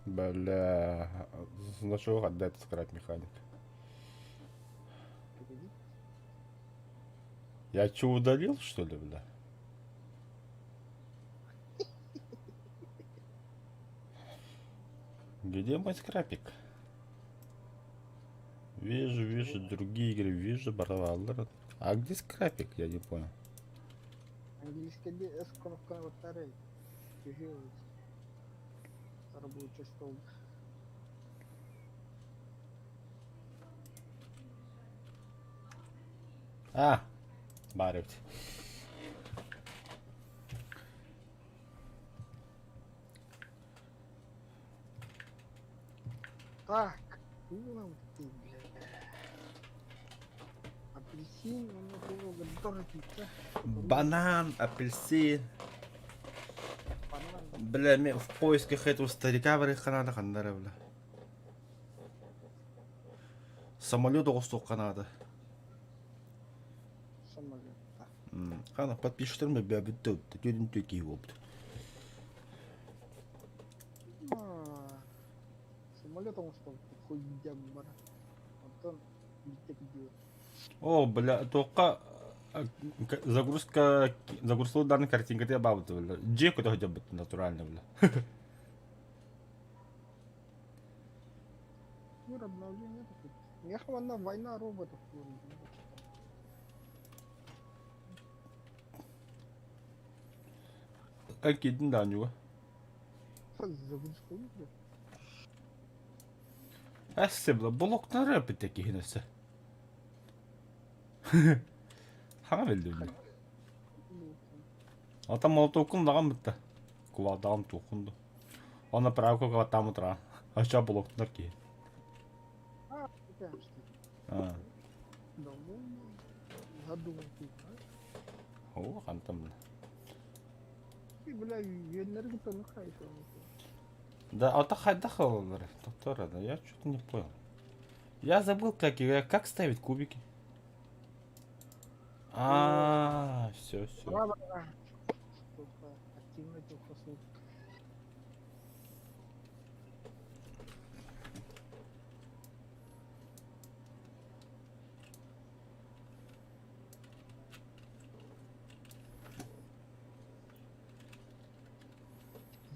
Бля, на что отдать скрап механик? Погоди. Я что, удалил, что ли, бля? Где мой скрапик? Вижу другие игры, вижу барвалер. А где скрапик? Я не понял. Английский эскорка батарей. Тяжелый. Рабочий стол. А, барить. Так, ну ты, бля. Апельсин, у меня было тоже пицца. Банан, апельсин. Банан. Бля, в поисках этого старика в Канада хандара, бля. Самолет остов Канада. Самолет. Да. Хана подпишет мне бябит тюрин тюки опт. Самолетом что хуй дяббара. Вот он летит где. О, бля, только загрузка данной картинка я бабу, бля. Джеку это хотя бы натурально, бля. Мир обновления такой. Я хвана война роботов. Акидin да него. Загрузка игры. Әссе, бля, блоктары әпеттеки хинесе. Хана білді, бля. Ата мол токун даган бітті. Кувадаган токунду. Она правка кава там утра. Аша блоктар ки. А, такая что. Довольно задумал ты, а? О, хантам, бля. Ты, бля, энергию-то нахай. Да, а так хайдахал, бля. Доктора, да, я что-то не понял. Я забыл, как ставить кубики. Все, все. Активно телхоснул.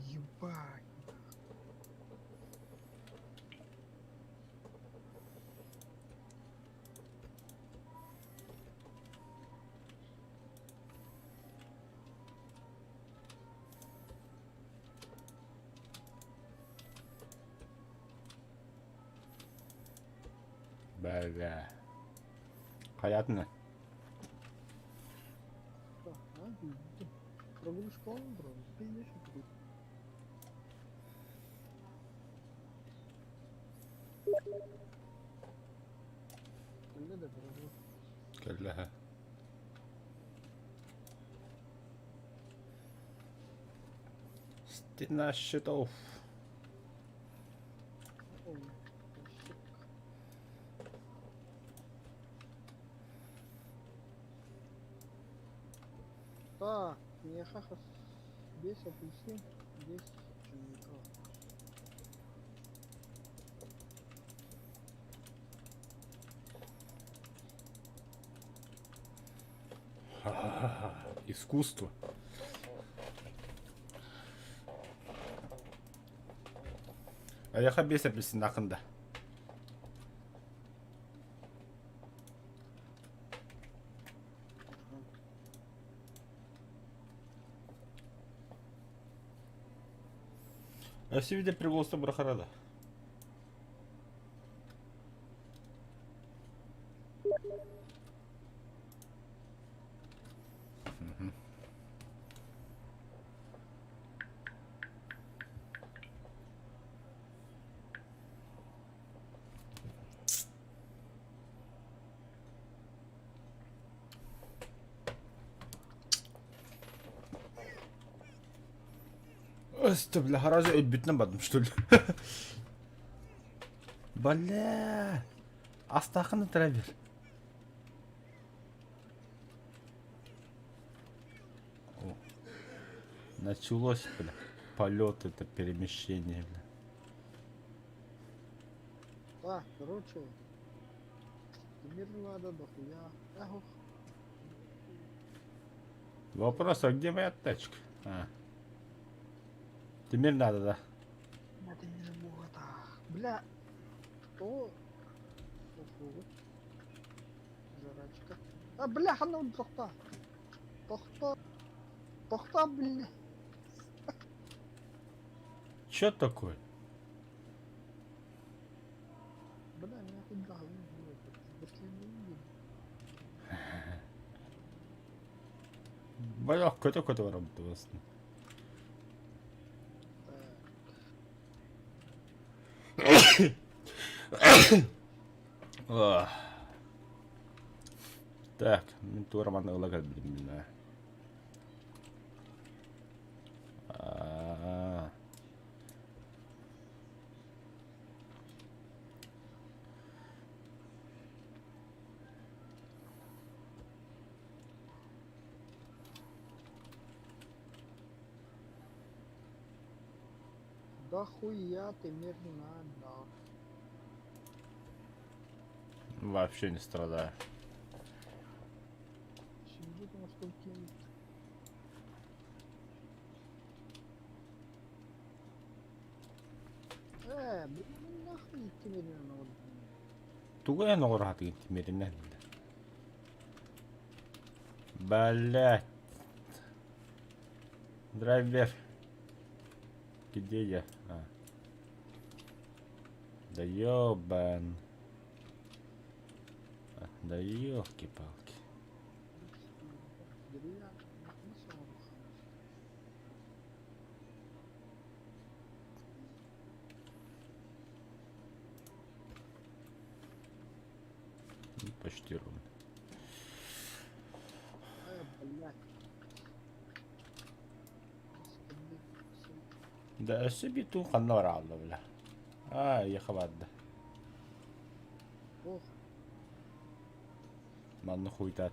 Ебать. Бля. Hayatını. Прогрузка он, бро. Пиздец, что ты. Да, прогрузка. كلها. Стена щитов. Так, мне хахас. Здесь апельсин, здесь черника. Искусство. А я хабес апельсин ақында. А все виде приволста брахарада. Östü bile harazi ödbütüne badım что ли. Бля. Астаханы травер. Началось, бля. Полет, это перемещение, бля. Так, короче. Теперь надо дохуя. Эх, Вопрос, а где моя тачка? А. Теперь надо, да? это не работа. Бля, что? Ого, жрачка. А, бля, ну тохта. Тохта. Тохта, бля. Чё такое? Бля, меня хоть да, если не видно. Бля, какой-то работа у вас. Ох. Так, ментура мана лагать будем, да. А-а-а. Да хуя ты мир надо. Вообще не страдаю. Сидит на столке. Блин, ну нахуй тебе не надо. Тугая ногор хатыгын тимеринен. Блять. Драйвер. Где я? А. Да ёбан. А, да ёлки-палки. Деревянный, не сорок. Ну, почти ровно. Блядь. Да сибиту ханнар алла бля. А, я хавадда. Ох, Манна хуйтат.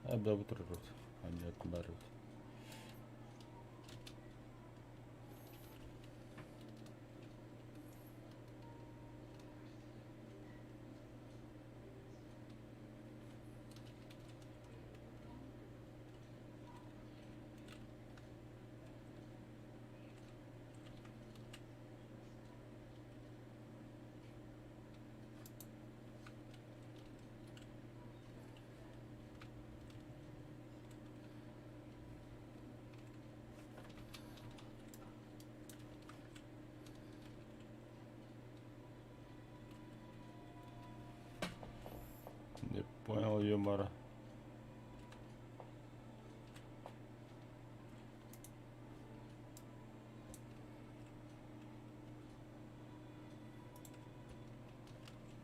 Да бутырырут. Они отбарывают. Не понял юмора.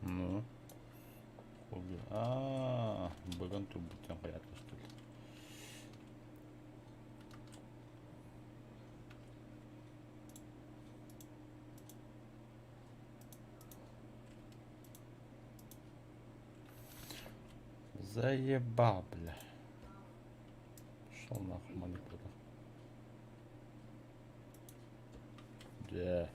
Ну. А, баган тубутян понятно что ли. Заебал, бля. Шел нахуй манипуля. Да.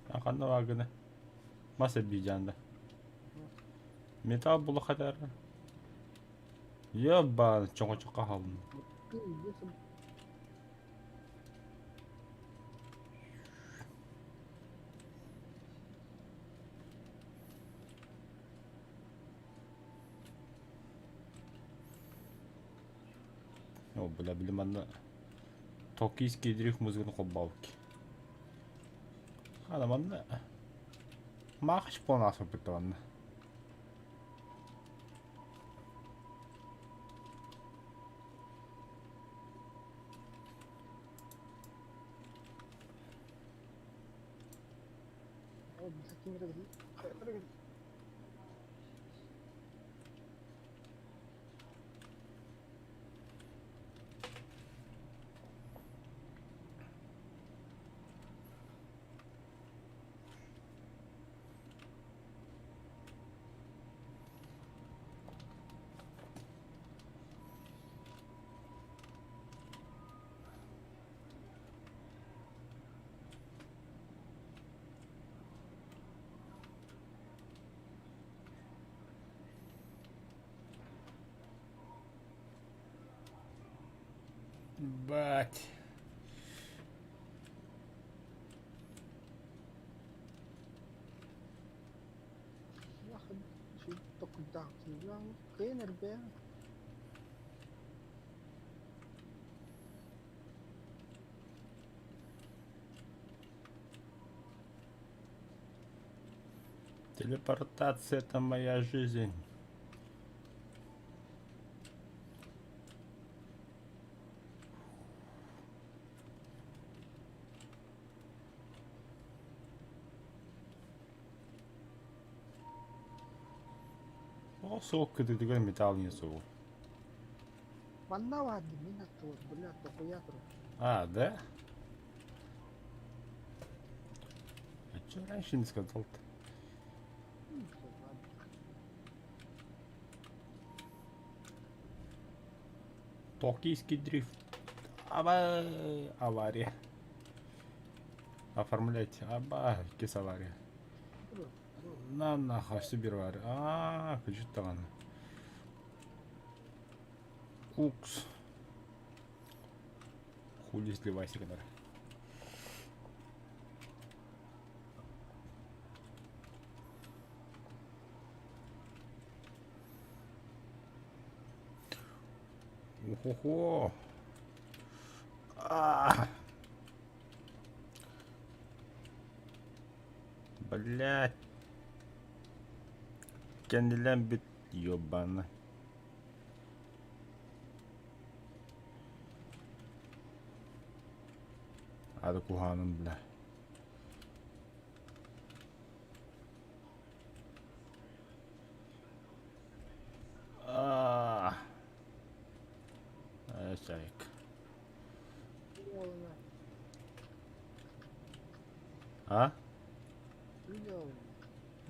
Аканна вагыны. Маса бижанда. Металл була хатар. Ебан, чоңо-чоңо халын. пиздец. О, бля, манна. Токийский дрифт музыканы коббалки. Ана манна. Махач полна сопытованна. Каким Бать. واحد شي تاكل داك كاين 40. Телепортация это моя жизнь. О, сколько ты такой металл несу. Ванна واحد منك تقول بالله تقوياتر. А, да? А чё раньше не сказал-то? Токийский дрифт. Авария. Оформлять. Кис авария. На нахуй супер авария. Что там? Кукс. Хули сливайся, который. Ого-го. Блять. Кенделем бит ёбана. Hadi kuhanım bile. Чайк. А?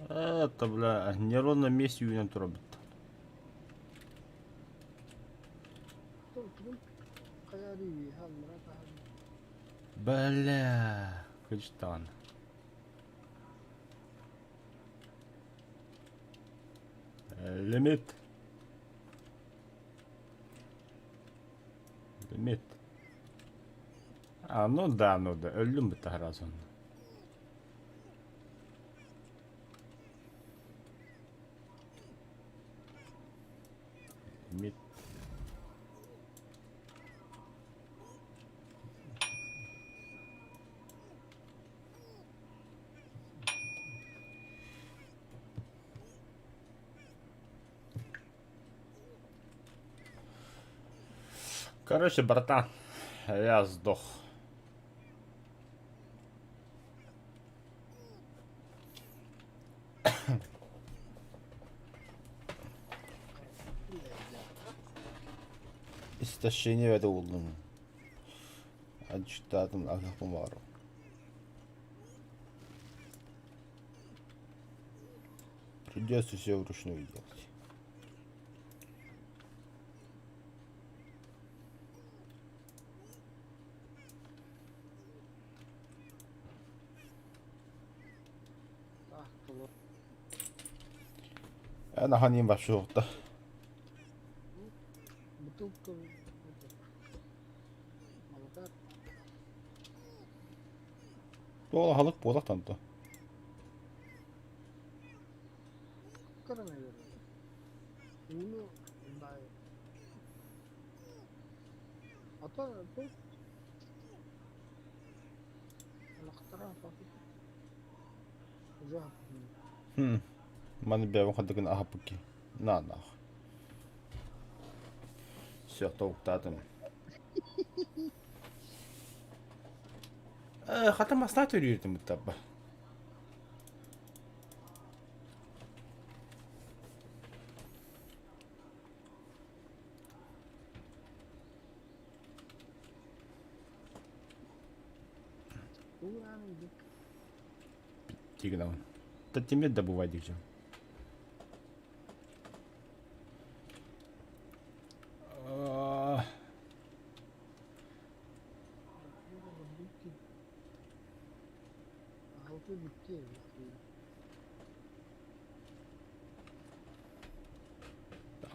Это, бля, неровно месте юнит робит. Бля, Кыргызстан. Лимит. Лимит. Ну да. Ölüm bir tahrazon. Лимит. Короче, братан, я сдох. Истощение это улым. Ачтатым агапумару. Придется все вручную делать. انا هاني مبسوطة. بتوكل ملكات. والله هذاك بوضع طنطا. كرنا يا ولو باي أطلع بس الاختراع فقط ذهب. ما نبيع واحد كنا أحبك. نا. Все, татым. Хатам астат өрüyordum bu tabba. Тигнал. Татимет добывать где.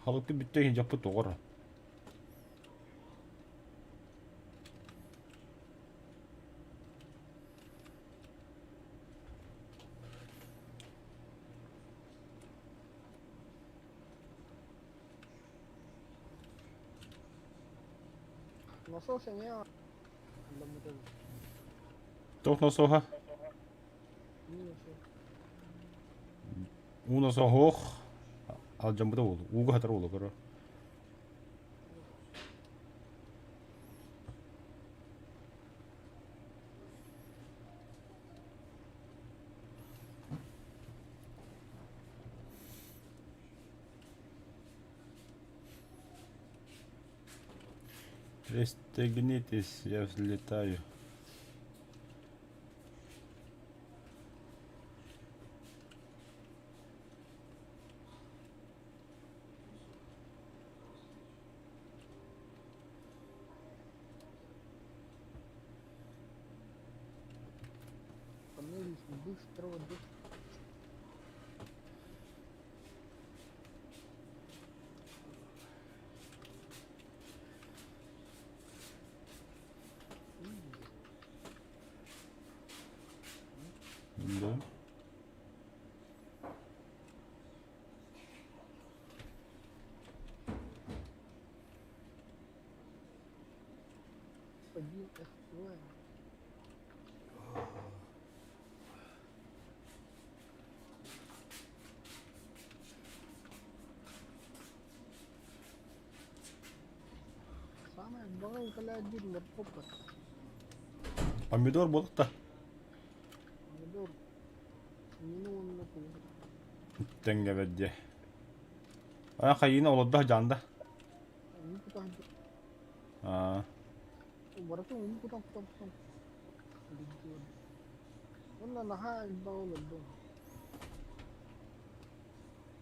Халыкты бүттөйін жапы тоғыры. Насос не Андамутел. Тох носоха. Насос. У носохох. Ал жамбыда болу. Уга хатар болу кара. Пристегнитесь, я взлетаю. Панель быстро воды. Да. Один F2. Самое багал каля один лэптоп. Помидор болук та. Помидор. Минимум на пол. Тенге ведде. Ана хайына олодда жанда. Не путаем. А, Барату не путаем. Вона нахай багал лэптоп.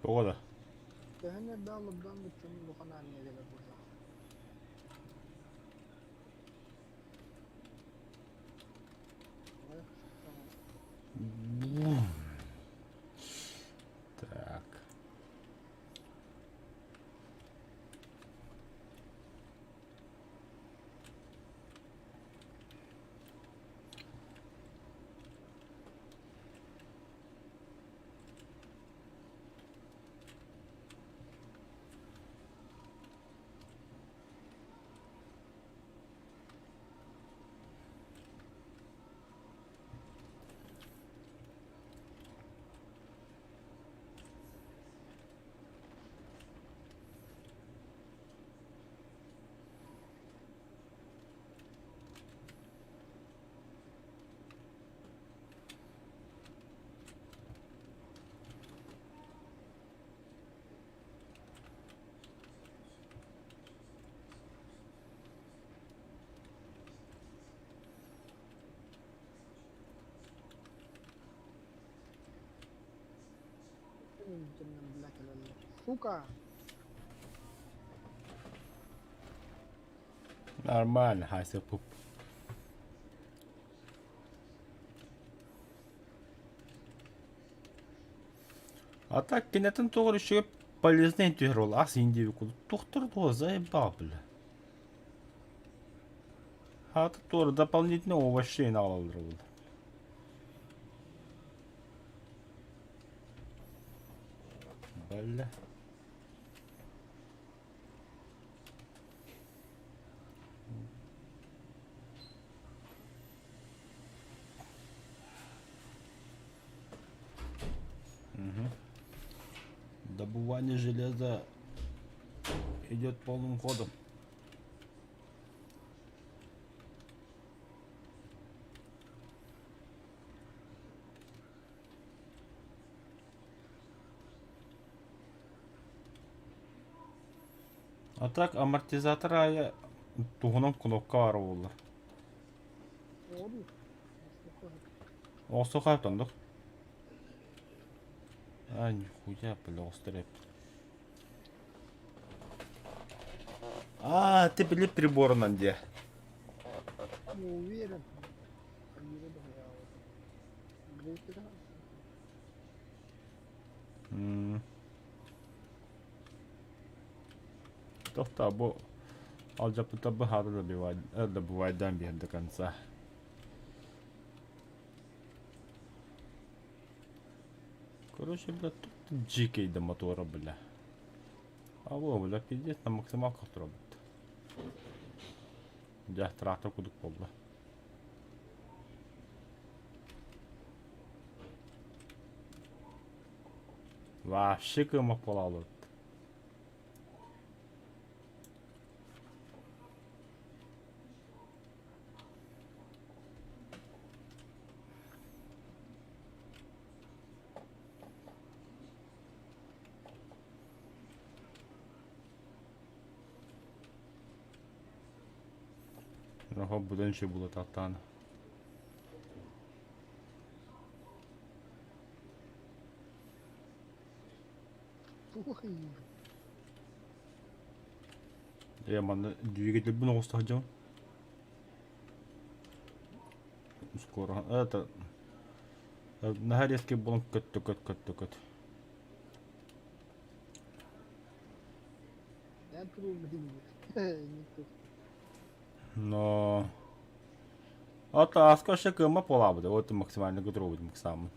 погода. Tehne dal lëbdan me çmë lokana një dhe përta. Так. Сука! Нормально, хайся пуп. А так кинетин тоғыр үшіге полезный түйір ол. Ас индеви кулу. Тухтыр туға заебал, бля. Хаты тоғыр дополнительно овощейін алалыр ол. Бля. Добывание железа идет полным ходом. А так амортизатор ая туғынан кнопка ары олар. Оду. Осы қаптандық. А, нихуя, бля, остреп. А, ты, бля, приборынан де. Не уверен. Не буду я. Грейтера. Тоқта, бұл алжапыта бұл хады добывайдан бер до конца. Короче, бля, тут джикейді мотора, бля. А во, бля, пиздец, на максималках тұрабыт. Я трактор кудук болду. Вообще кымак бола алат. Ага, буденче було татан. Ой, Мана двигатель бы новый стадион. Скоро. Это на гореске был кот. я трубный. Не тут. Но... Ата аска ще кыма пола буде. Вот максимально готовый максимум.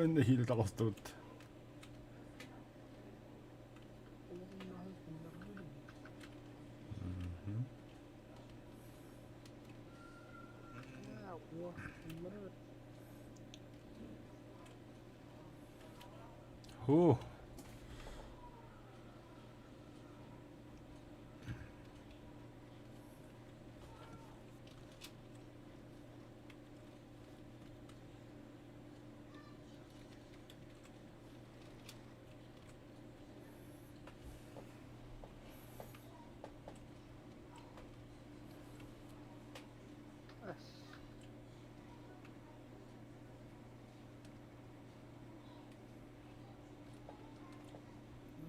Не хилит алыстырт. О, умирает. Ху.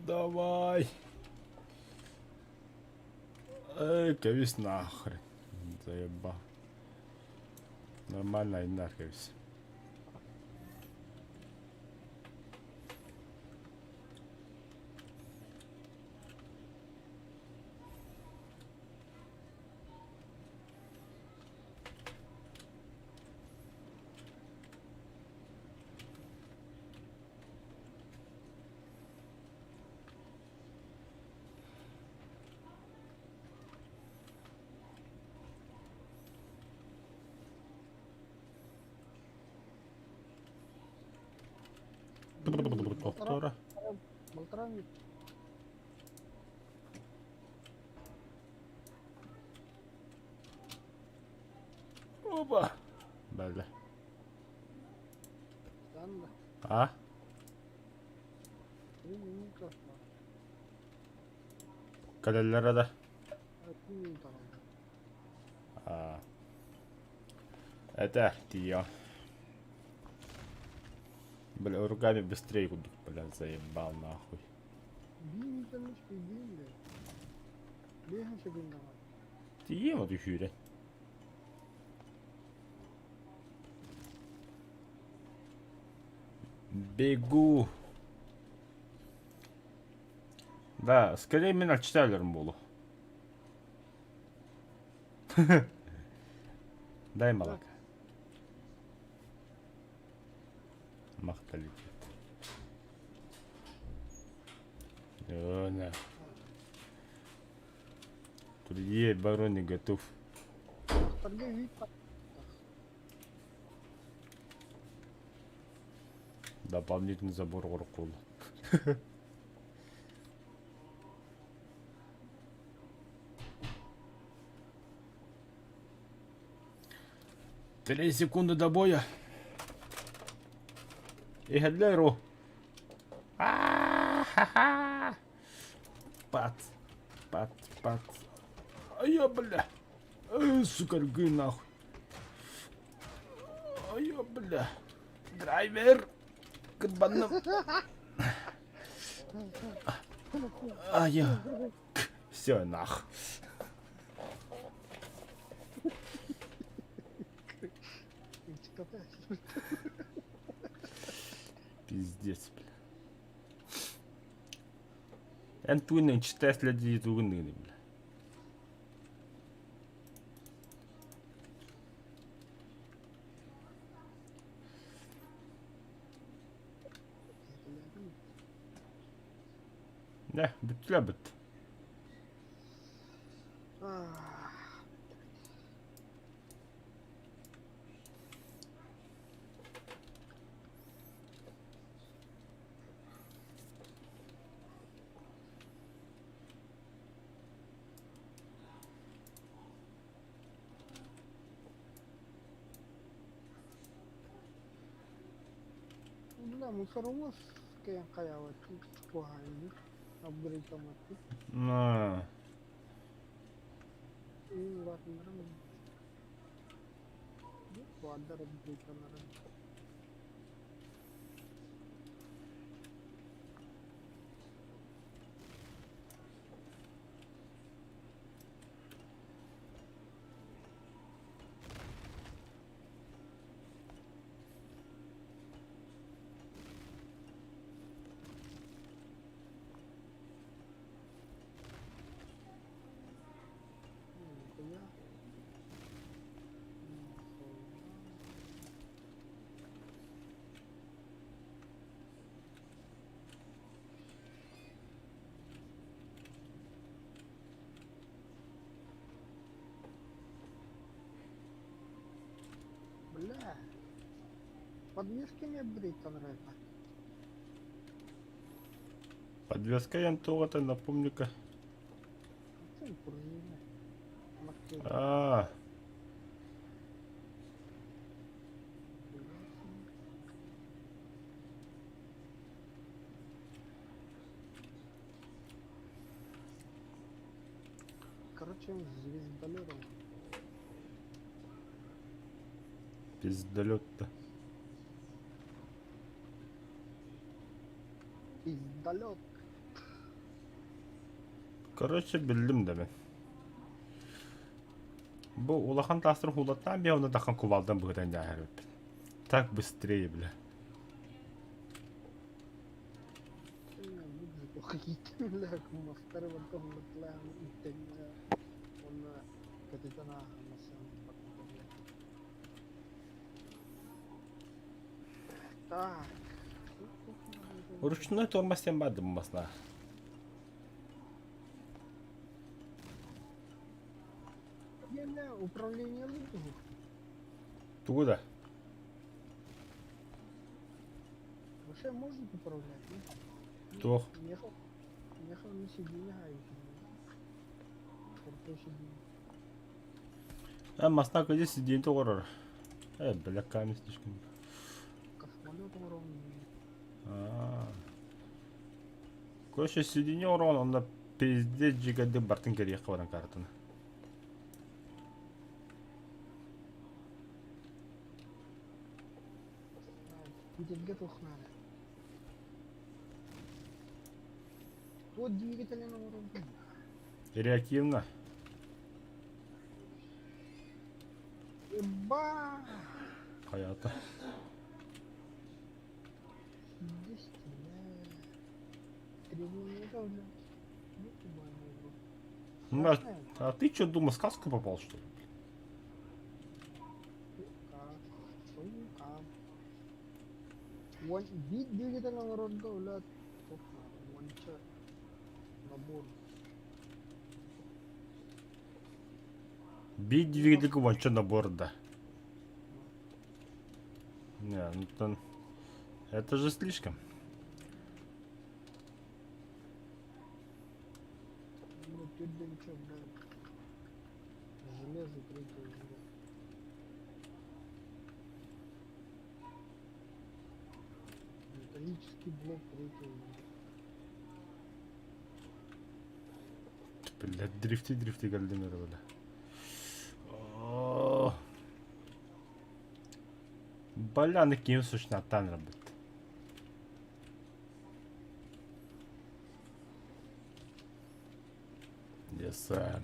Давай. Эй, кевис нахрен. Заеба. Нормально и нахревис. Повтора. Болтарами. Опа. Бля. Странно. А? 3 минуты. Калеллere de. 3 минуты. Aa. Этерти я. Бля, руками быстрее куда, бля, заебал нахуй. 1 минутаның ішпейдеймді. 5 секунд var. Тие ма düşüre. Бегу. Да, скорее мен читайларым болу. Дай молока. Мақталит. На. Турье барон не готов. Торгай вид. Дополнительный забор оркул. 3 секунды до боя. И Гедлеру. Ха-ха. Пац. А я, бля. Сука, ргы нахуй. А я, бля. Драйвер. Кабаном. А я. Все, нах. Пиздец, бля. Эн туйнын читая следи тугынны, бля. Не, бүттіле бүт. Бля, мусоромос kayak kayak wah ini upgrade otomatis На. ini luar beneran wadah upgrade beneran ya бля подвески не upgrade понравится Подвеска янтугата, напомни-ка. Чем пружина? Макет. А, Короче, звездолетом. пиздолет-то. Звездолет. Короче, білдім де мен. Бұл улахан тастырын хулаттан бе оны даққан кувалдан бұғыдан жағыр өппін. Так быстрее, бля. Какие-то, бля, мастер в том рекламе, он ketika na masih так. Ручной тормоз тем бады масна. Я управление лыжами. Туда. Вообще можно управлять? Тох. Ехал на сиденье, а это сиденье. А масна где сиденье то бля, камень слишком. Космолетом ровно. Короче, сиденье урон, он на пиздец жигады бартын керея қабадан картына. Двигатель надо. Вот двигатель на уровне. Реактивно. Еба! Хаята. Здесь стреляет. Тревожно, бля. Ну, туманный, бро. А ты что, думал, сказку попал, что ли? One beat двигатель на уровне, бля. One shot. Набор. Бить двигатель вон на борда. Не, ну то... Это же слишком. Ну, ты да ничего, бля. Железо третье уже. Металлический блок третьего уже. Блядь, дрифти geldim böyle. Баляны кем сущна там работает. Yes, sir.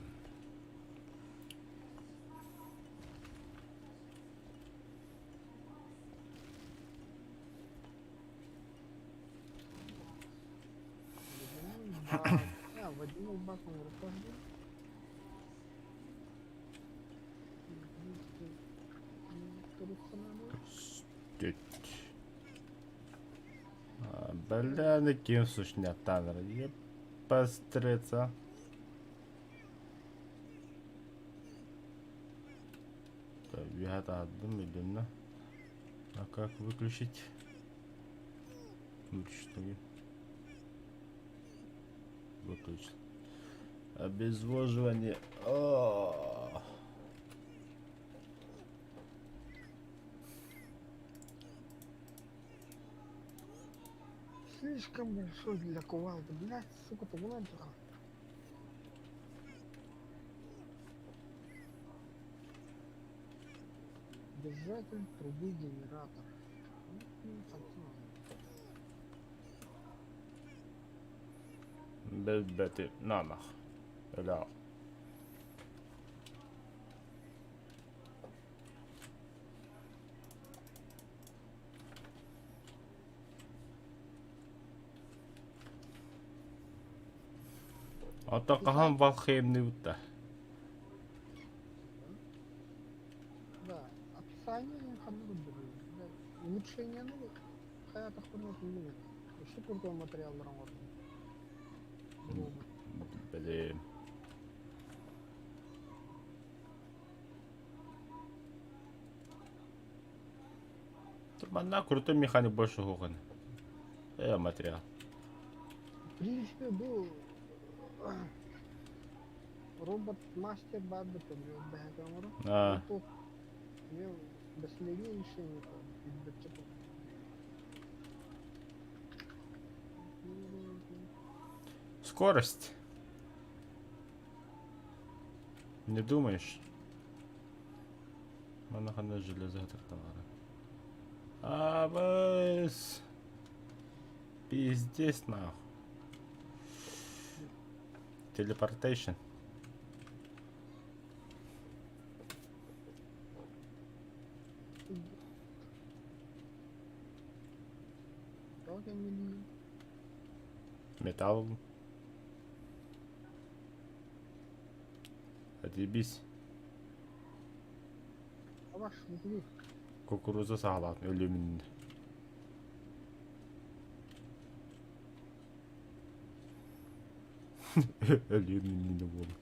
Водяной бак он расходил. Баляны кем сущна там работает. пострется. Так, я отдам медленно. А как выключить? Выключить ноги. Выключить. Обезвоживание. Слишком большой для кувалды. Блядь, сука, ты вон это. Держатель трубы генератор. Ну, не хочу. Бэти нанах. Да. Атакахан балхемный утта. Да, описание хамуры. Улучшение, ну, hayata хурмат билген. Şu kurduğum materyallarım var. Блин. Турбана крутой механик больше гуган. Материал. В принципе, был робот-мастер бабы, там, А, тут имел последнее решение, скорость. Не думаешь? Манахана железо товара. Абас. Пиздец нахуй. Телепортейшн. Металл. Отъебись. Ваш внутри. Кукуруза сағалат. Өлімін. Өлімін не болды.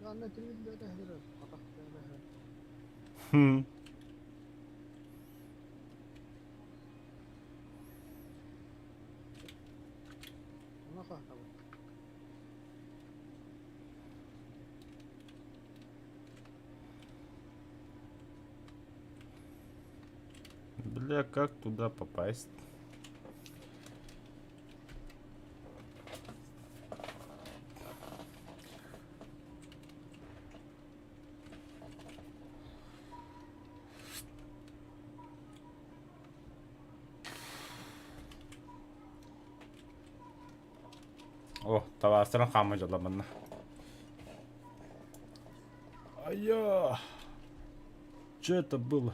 Anne tümüyle de hırır. Atakta da hırır. Ona kahtalı. Бля, как туда попасть? О, тавасырын қамы жоламын. Ая! Что это было?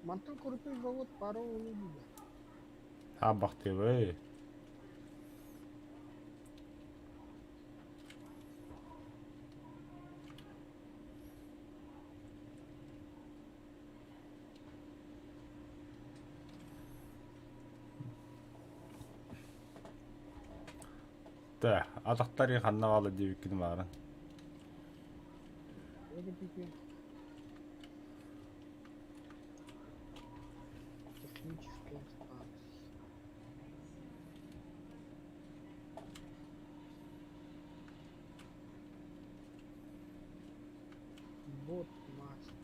Мантын көрпей завод пару олу дейді. Абах ты вы. Да, атақтарын қаннағалы деп екені барын. Öyle bir şey. Техническая станция. Бот-мастер.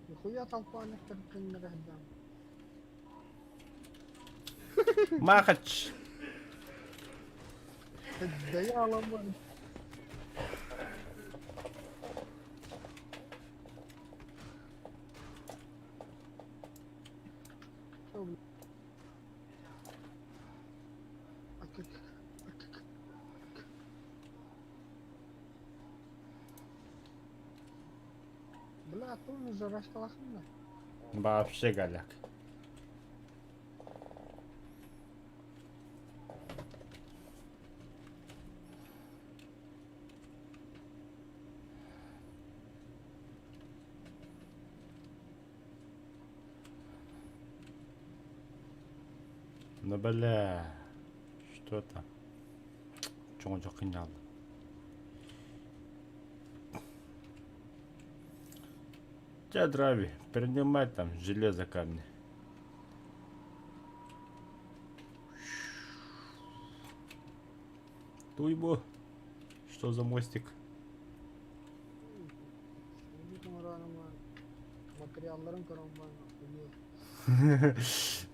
Нихуя толпа на картине рядом. Махач. Да я ломаю. Что, блин? А как? Бля, ты уже жарашкаласың да? Вообще голяк. Ну бля. Что там? Чего қиналды? Тебя драви, принимай там железо камни. Туйбо. Что за мостик? Материалларын көрөм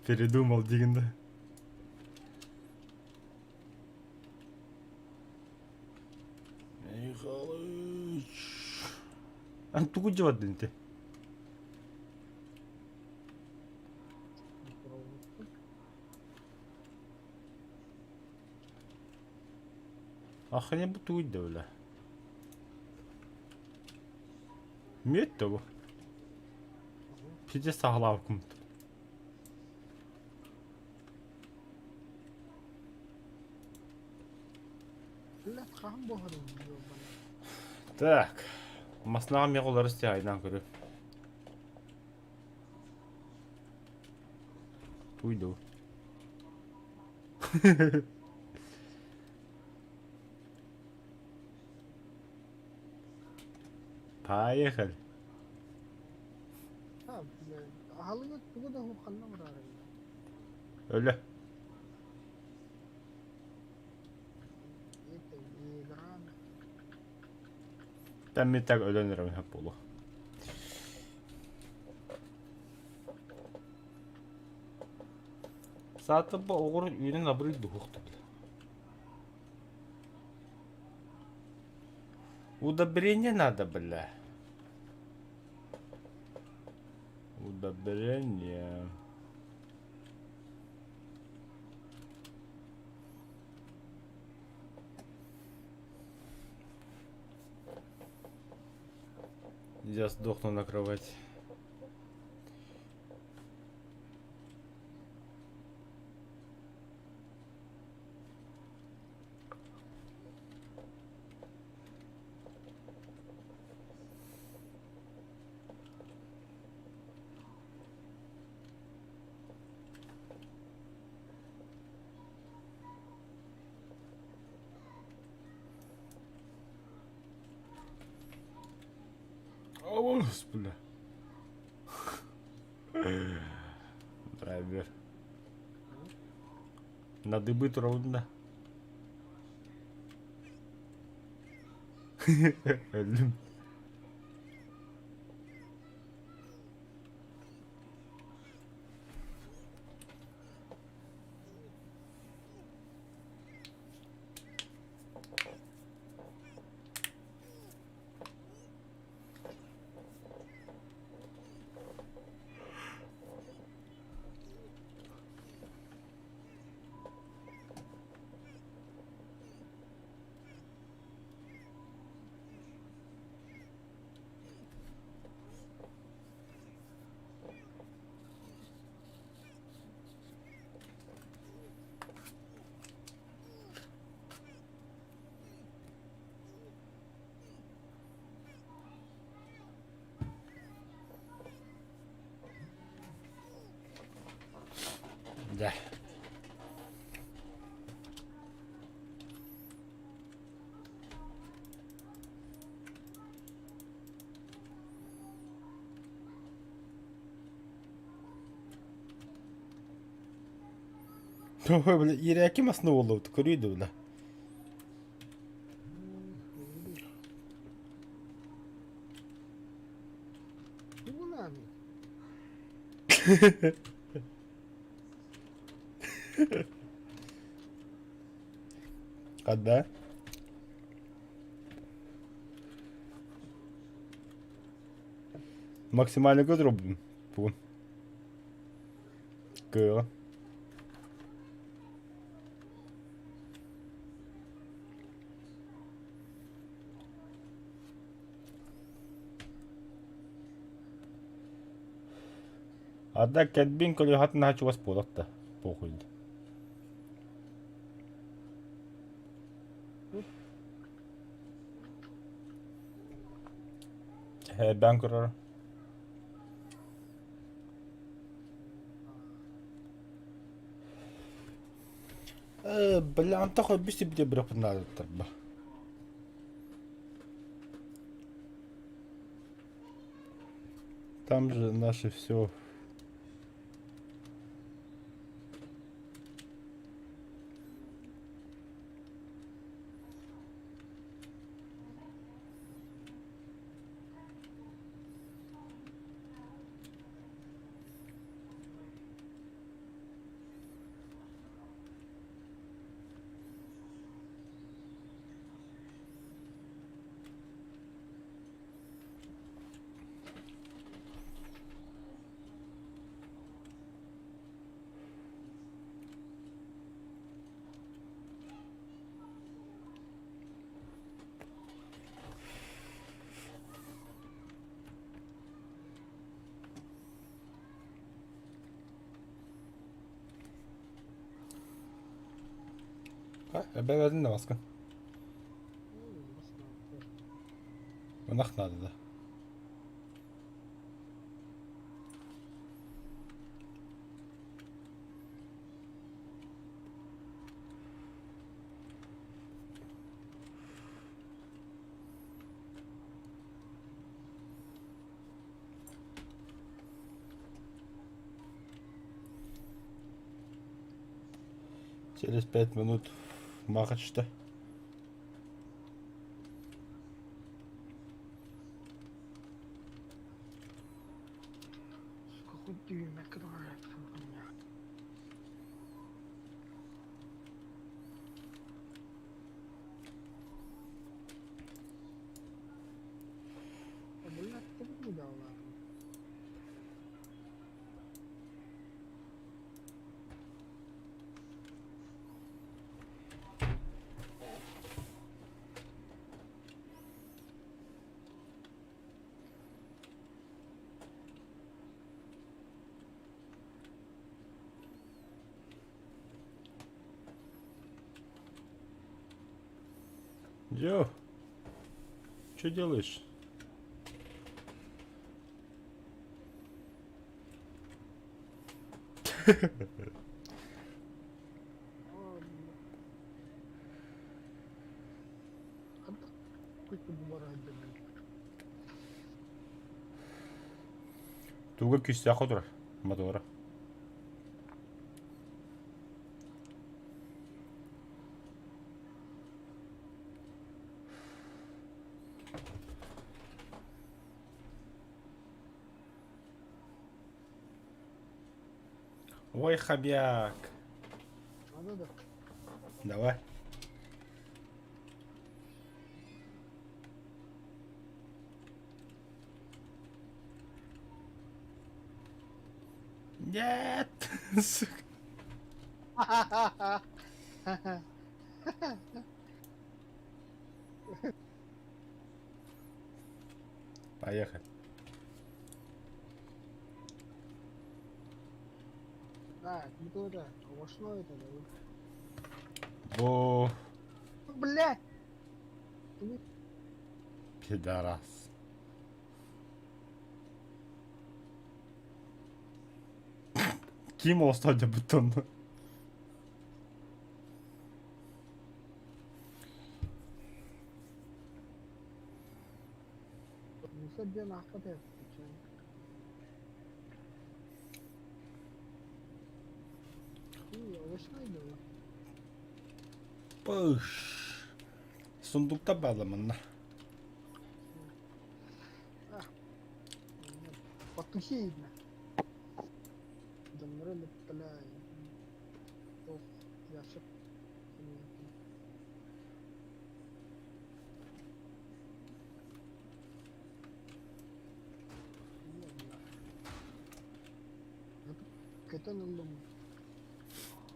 Передумал дегенде. Михалыч. Тугу жабады энте. Ахыне бу тугуйда бля. Мет того. Пиде сағлау күмді. Бля, қағым бұғырым. Так. Маснаға меғылар істе айдан көрі. Туйду. Поехали. Ha, halıga tugu da hukanna var. Öyle. Yeter, yeğran. Ben bir tek öğrenirim hep bunu. Zaten bu oğur üyenin abırı duhuktu. Удобрение надо, бля. Удобрение. Я сдохну на кровати. Авось, бля. Драйвер. На дыбы трудно. Ölüm. Да. Ой, бля, иряки маснуло, көрүйді, бля. Bu ne abi? Когда? Максимально подробно. Bugün. Kıyıla. Hatta كاتبين كل يوم نحكي بس بودكتا بوخيل. He ben kurarım. Бля, он такой быстро тебе брёк надо треба. Там же наше все. Ha, ben verdin de baskın. Nasıl надо da. Через 5 минут махать-то. Какой düğme kıracaksın ya. Bunlar tabii mi dağlar? Йо. Что делаешь? Kötü bu var hadi. Туго кисти ходра. Мотора. Ой, хабяк. Надо da. Давай. Нет. Сука. Поехали. Так, ну это, кого что это? Бо. Бля! Пидорас. Kim olsa hadi butonu. مسجل عقدات. وش نايدو؟ Pış. Sundukta bağlamında. بطيخينا دمر اللي بتلاقي açıp Kötü oldum.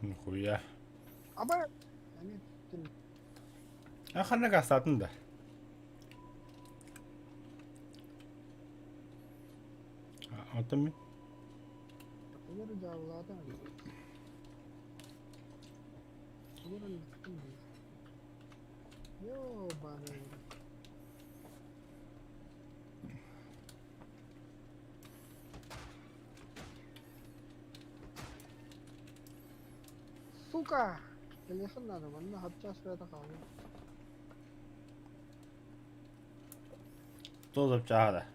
Нихуя. Ama yani Ахана гасатын да. Атами. Bunları cevaplardan bunları lütfen yo bana suka telefonları bana hatta şurada kaldı. Тоже чада.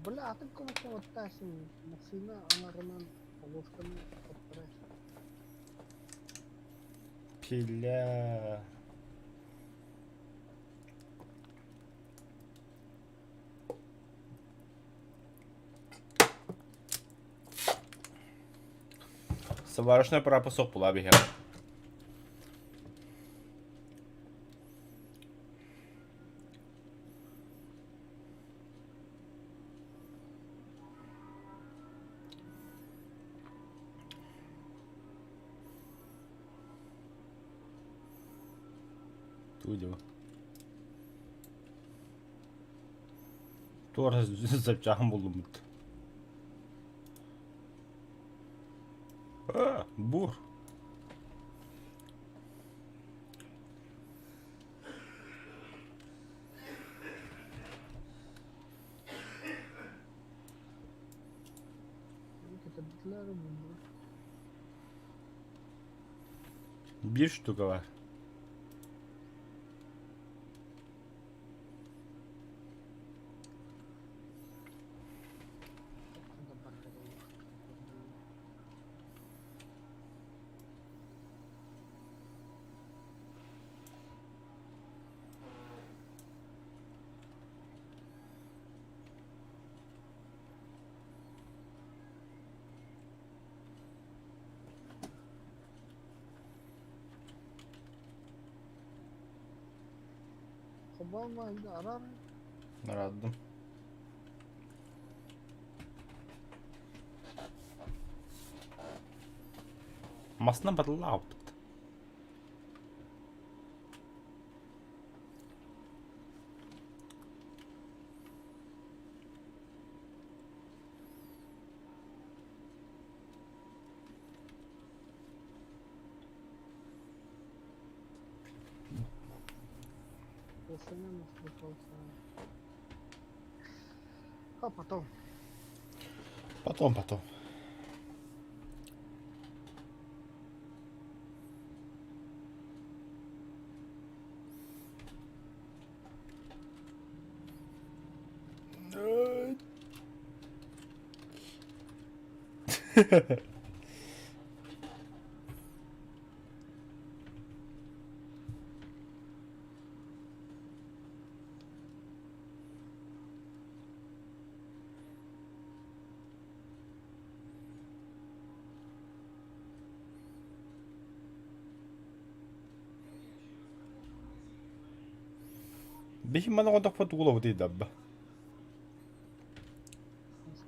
Bela artık como taşın maksina anlarından oluşkan oturay. Пиля. Сварочная пора посок була бігала. Тудіо. Тура запчагым болдым бит. Бур. Kötüdükler bunlar. Bir штука var. Ada barkada yok. Babam vardı arar. Aradım. Masna batılı yaptık. O sene nasıl olsa. Ha потом. Потом. Бихим бana kontak foto kulağı değil dabba. Nasıl?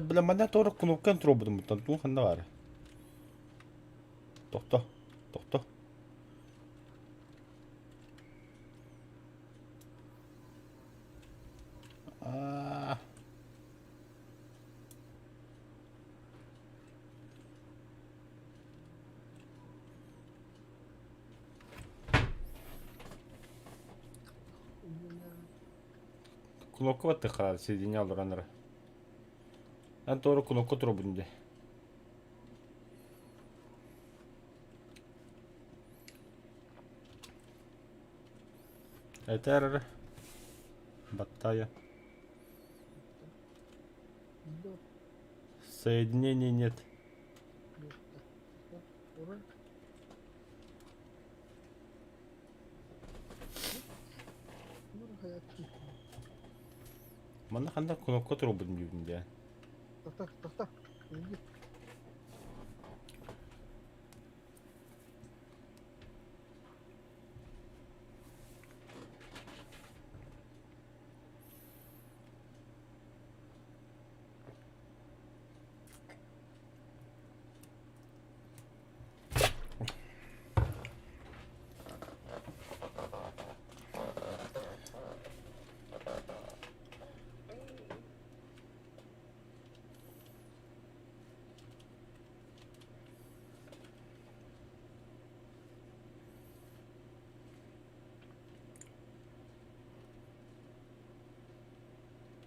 Bilemeden doğru kulakkan turobudum bu tanıtım kanda var. Doktor. Aa. Kulakka battı kadar soединял раннера. Ben doğru kulakka turobudum de. Yeter. Battaya. Yok. Соединений нет. Oraya. Мана кандай кнопка туру білмеймін. Тоқта. Иди.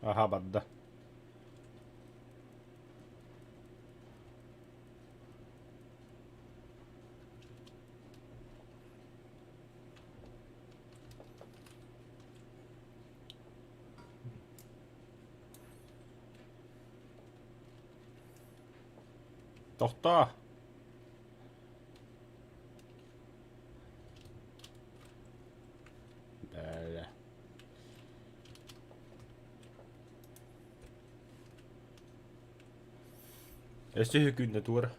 Ага, бадда. Тоқта! Бәлі. Este күнде туыр.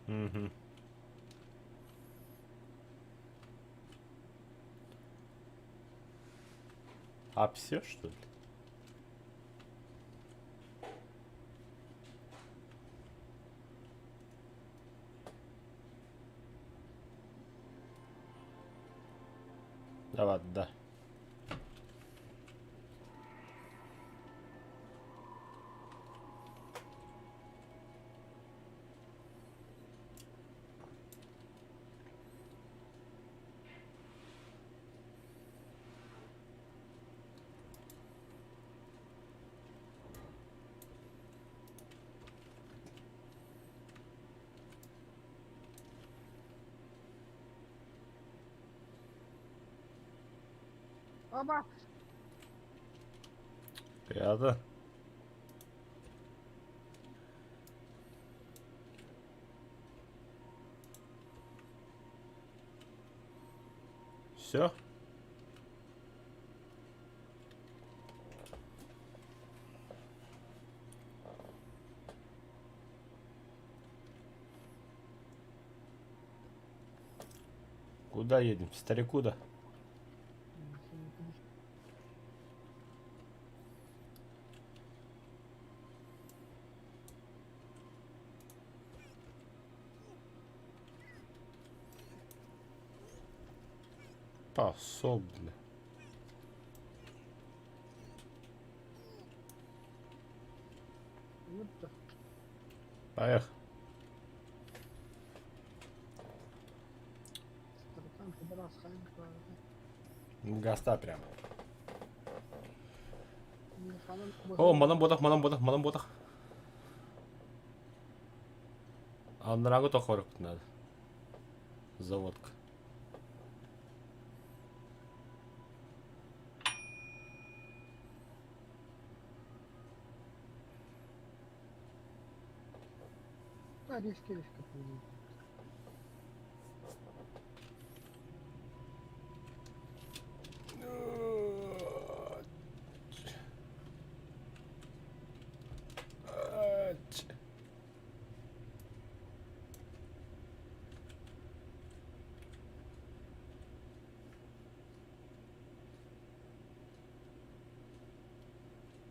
Угу. А все, что ли? Давай, да. Оба! Рядом. Все? Куда едем? В старику, да? Посол, бля. Вот так. Поехали. Старикан, пидорас, хайнка. Гаста прям. Не, ханым, О, манам ботах. А нрагу то хорок надо. Заводка. А, риски, пойди.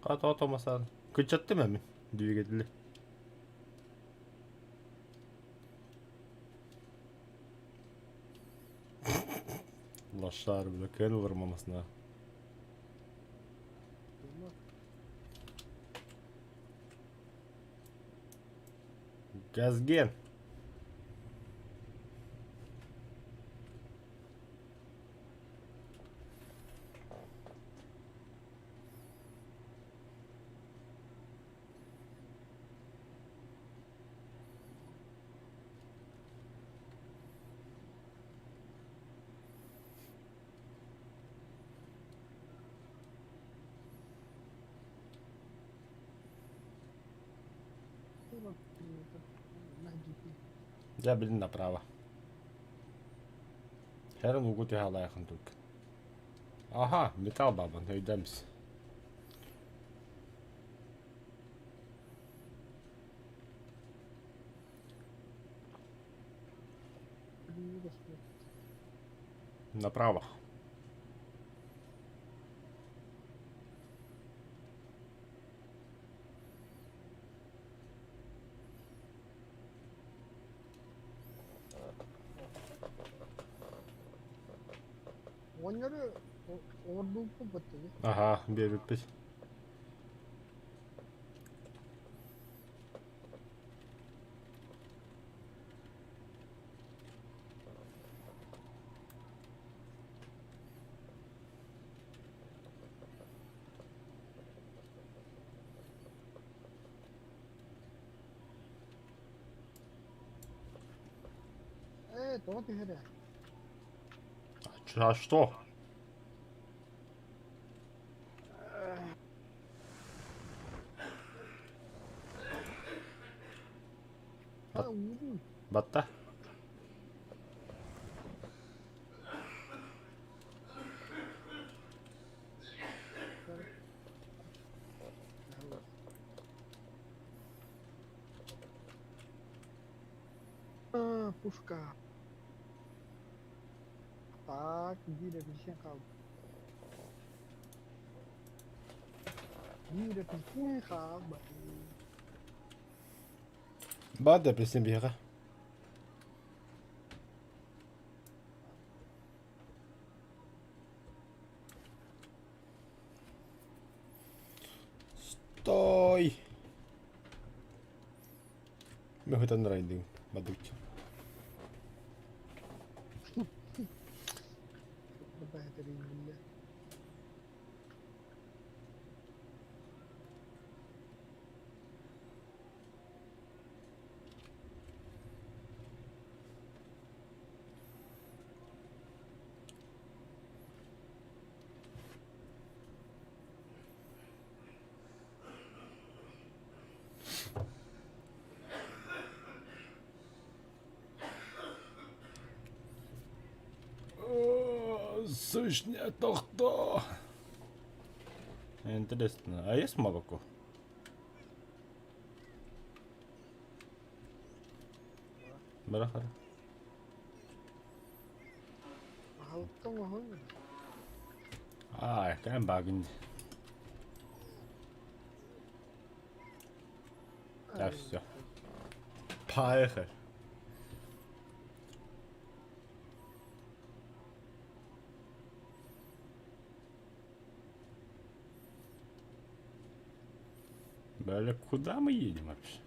Кат отомасан. Күчетті ме мен? Двигателі. Лошар, бля, кәл вырмамасына. Газген. На GP. Я, блин, направо. Her nugu hala yakın dur. Aha, metal baban, öyle misin? Привет. Направо. Onları orduku batıyor. Aha, bir bitmiş. Вот и говорят. А что? Уйду. Batta. Пушка. Так, bir bir kaldı. Bir bir kaldı. بعد بسم بيها. Sтой! Мехотан райдинг. Бадуч. Behterin billah. Сущня тохто. Интересно, а есть молоко? Браха. Halkta mı hangi? Ай, кайм багин. Да, все. Поехали. Бля, куда мы едем вообще?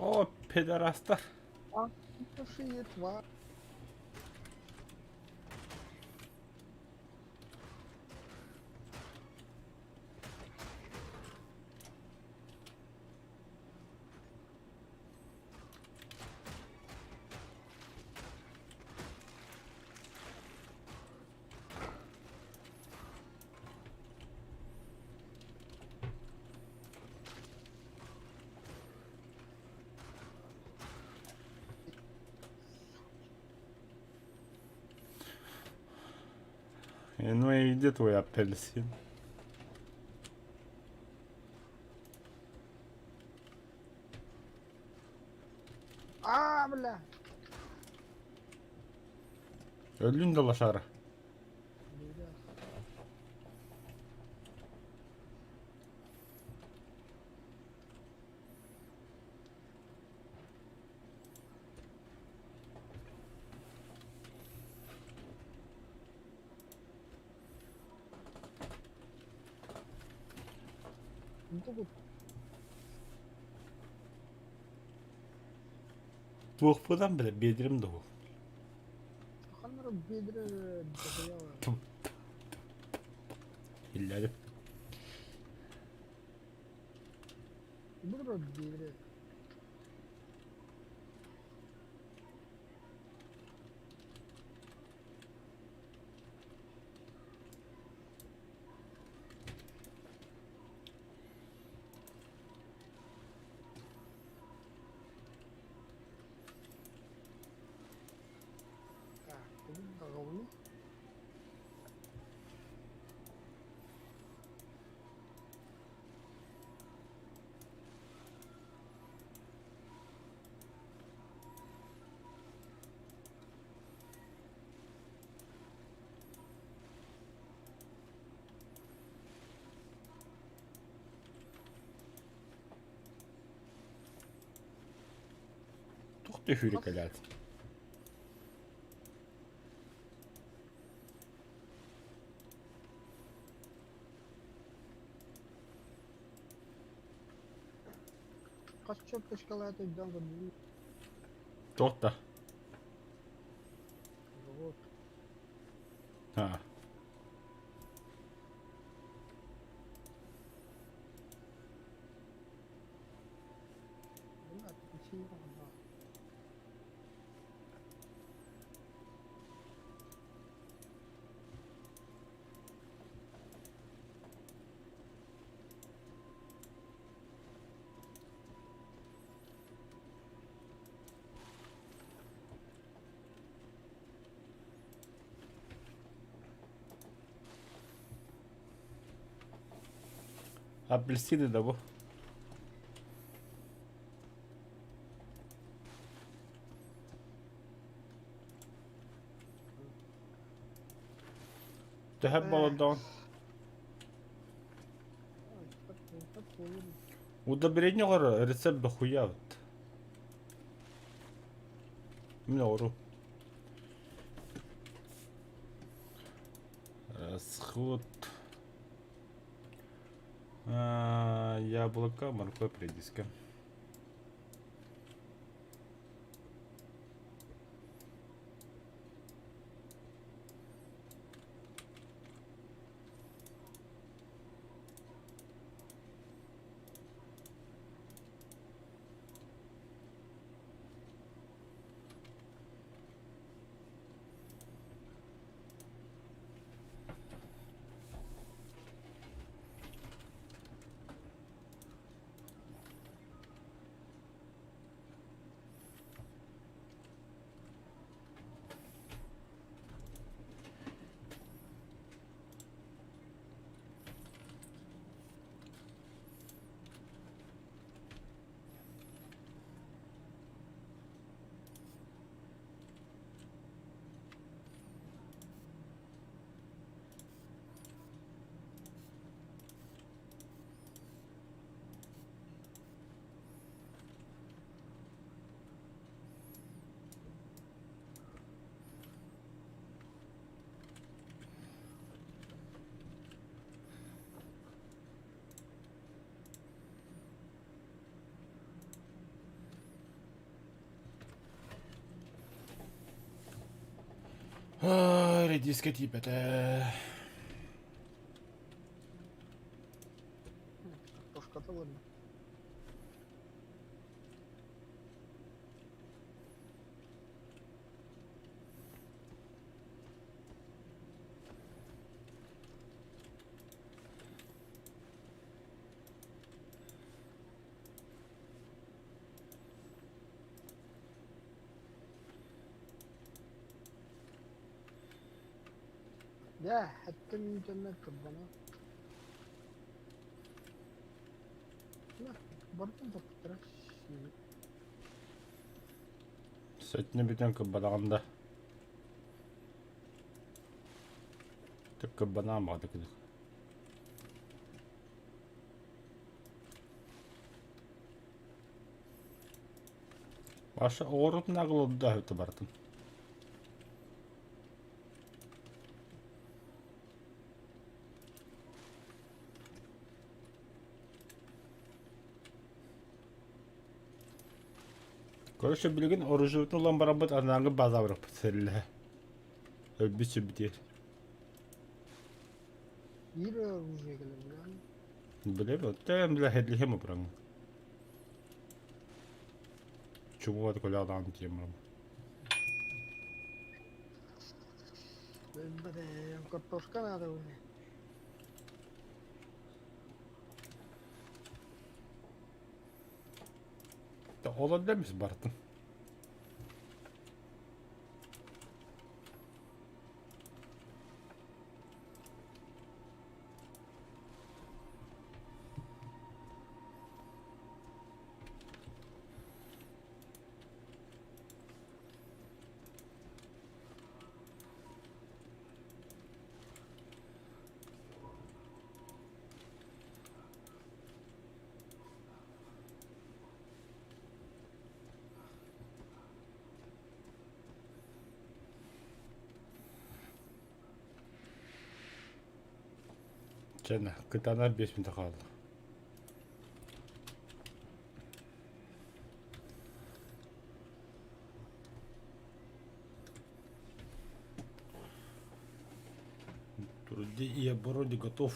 О, пидорастар. Ah, bu şey var. Ну и где твой апельсин? Bля. Öldün de laşarı. Beyler. Bu Туохпудан биле бедрим догу. Ханнара бедре дохуява. Илләдеп. Бедре бедре. Так, bunu da kavunu. Тухты хürük эләт. Kaç çöp eşkalayat edeceğim da bunu. Тухта. Вот. Ha. Bunu artık bir şey var. Апельсины да bu. Тәһәп баладан. Так понял. Удобрение рецепт дохуя. Вот. Именно ору. Расход. Яблоко, морковь, редиска. Редиска типа-то. Картошка-то ладно. Ya حتى الانترنت ربنا لا برضه انت بتترش Сөйтіне бітен көббалағанда. Тік көббана мағды күдік. Башы оғырытын ағылы да өті бартын. Короче, билген оружиевтің улан барабыт анаңғы база барап сәрілі. Өббісі бітер. Ир оружие келем yani. Білем, өттен біле хедлихем ұпыраңы. Чубуғады көle адам тием барам. Ben de Cortosca nada öyle. Olan demiş Bartın. Cana, kıtana 5 minute kaldı. Вроде я вроде готов.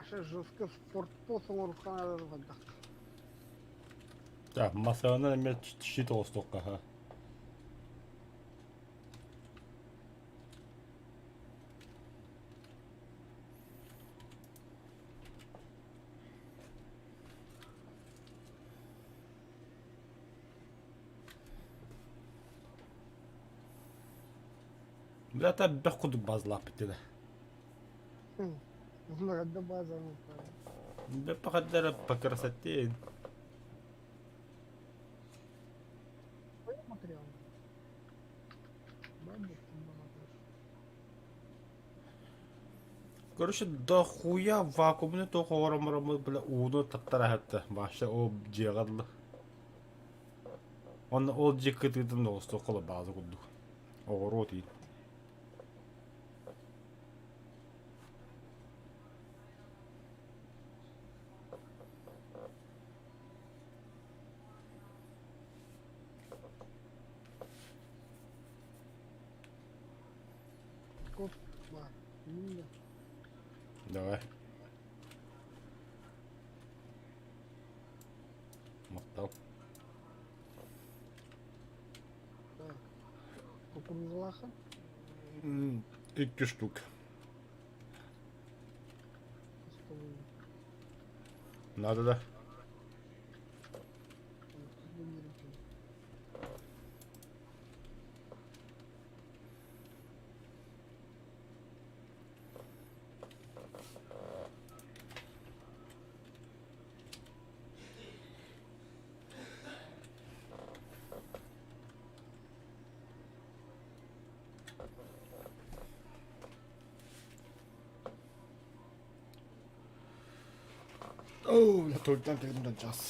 Aşağı жестко спортпо соңоруккан адалдак. Так, масаны мен щит остокка ха. Бля та бэхкуд базлап битиле. Bunlar da bazen var. Бе пахаддара пакрасаттен. Koy материал. Ben de bundan Короче, да хуя вакуумне то хороморомы бля уну таттара хатта. Баша о жегадлы. Он ол жекетидин да остокола базы кудду. Огороти. Kop var. Bilmiyorum. Давай. Мактал. Так. Кукурузалаха. 2 штук. Надо да. Оу, на tordan dedim jas.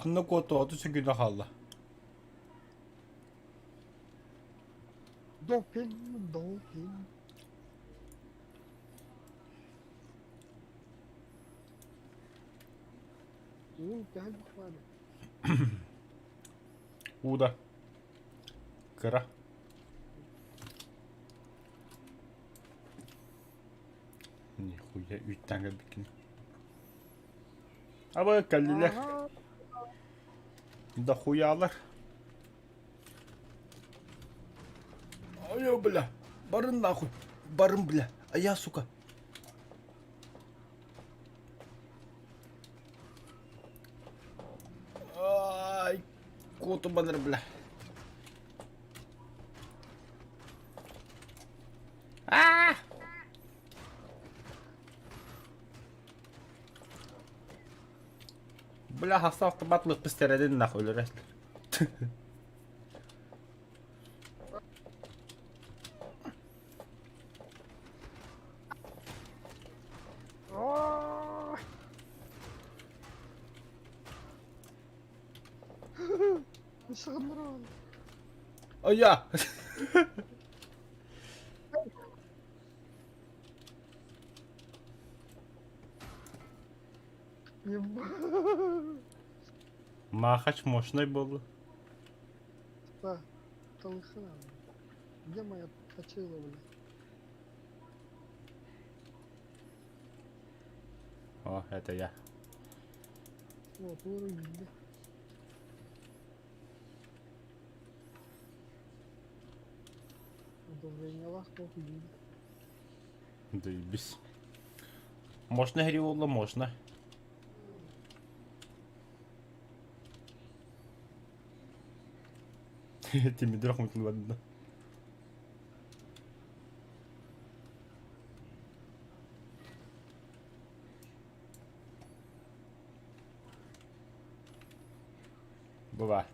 Kapının koltuğu için günah Allah. Doping, doping. Gel bak bari. Uda. Kıra. Nihuya 3 tane bikini. Ama kalliler. Aha. Да хуялар. Ай, бля. Барын нахуй. Барын, бля. А я, сука. Ай, коту банер, бля. А! Бля, хаса автоматлык пистередин нахуй өлөрөт. Aa! Sığındır oğlum. Ай, я. Махач мощный был. Да, толыхана. Где моя точила, бля? О, это я. Вот, уровень, да. Удобрение лахтов, видно. Да и без. Можно гривола, можно. Тими драхмут ладно. Бывает.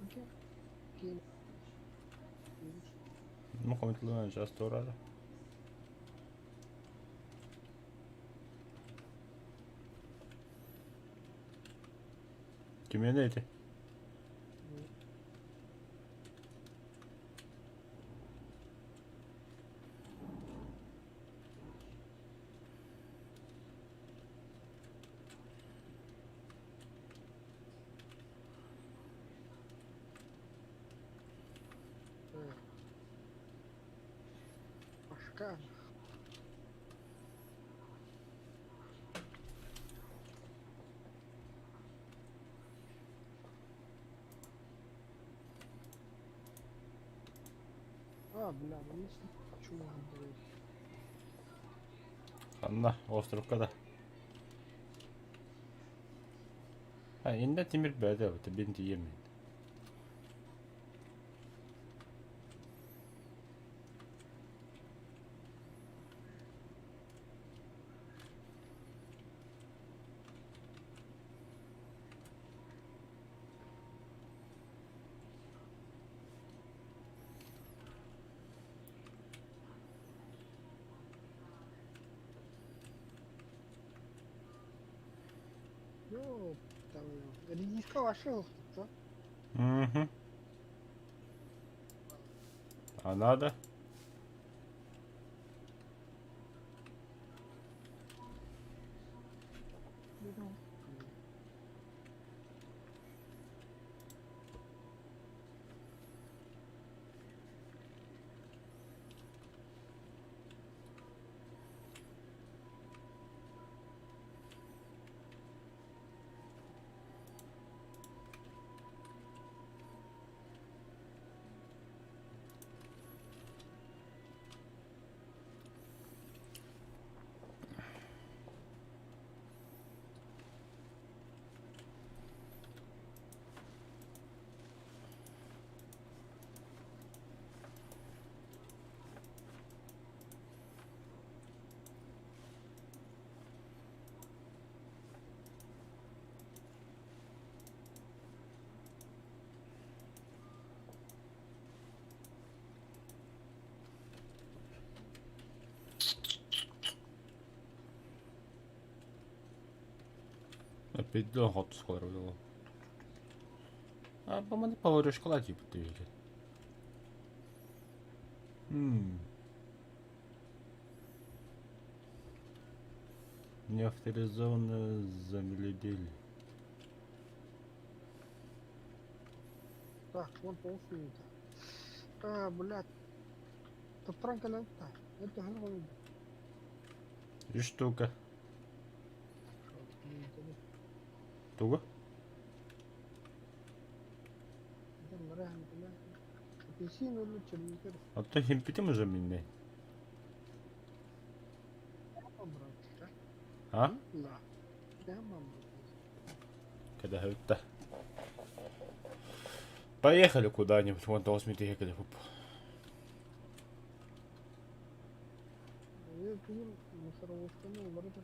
Окей. Окей. Ну, комментируем сейчас тоже. Kime neydi? Başka. А, бля, ну если чувак, блядь. Anla, островка da. Ha, indi Timir böyle öte ben diyemiyorum. Ёп, там, редиска ваша, да? Угу. А надо? Определенно ход скоро было. А по мене поговорю шоколаді подивіться. Неавторизованное замедление. Так, вон полфинта. Блядь. Тут транкалента. Это головой. И штука. Туго? Апельсины лучше не интересно. А то химпитим уже мине. А? Да. Я маму. Когда это? Поехали куда-нибудь, вон того смети когда Я купил мусоровую стану, ворота.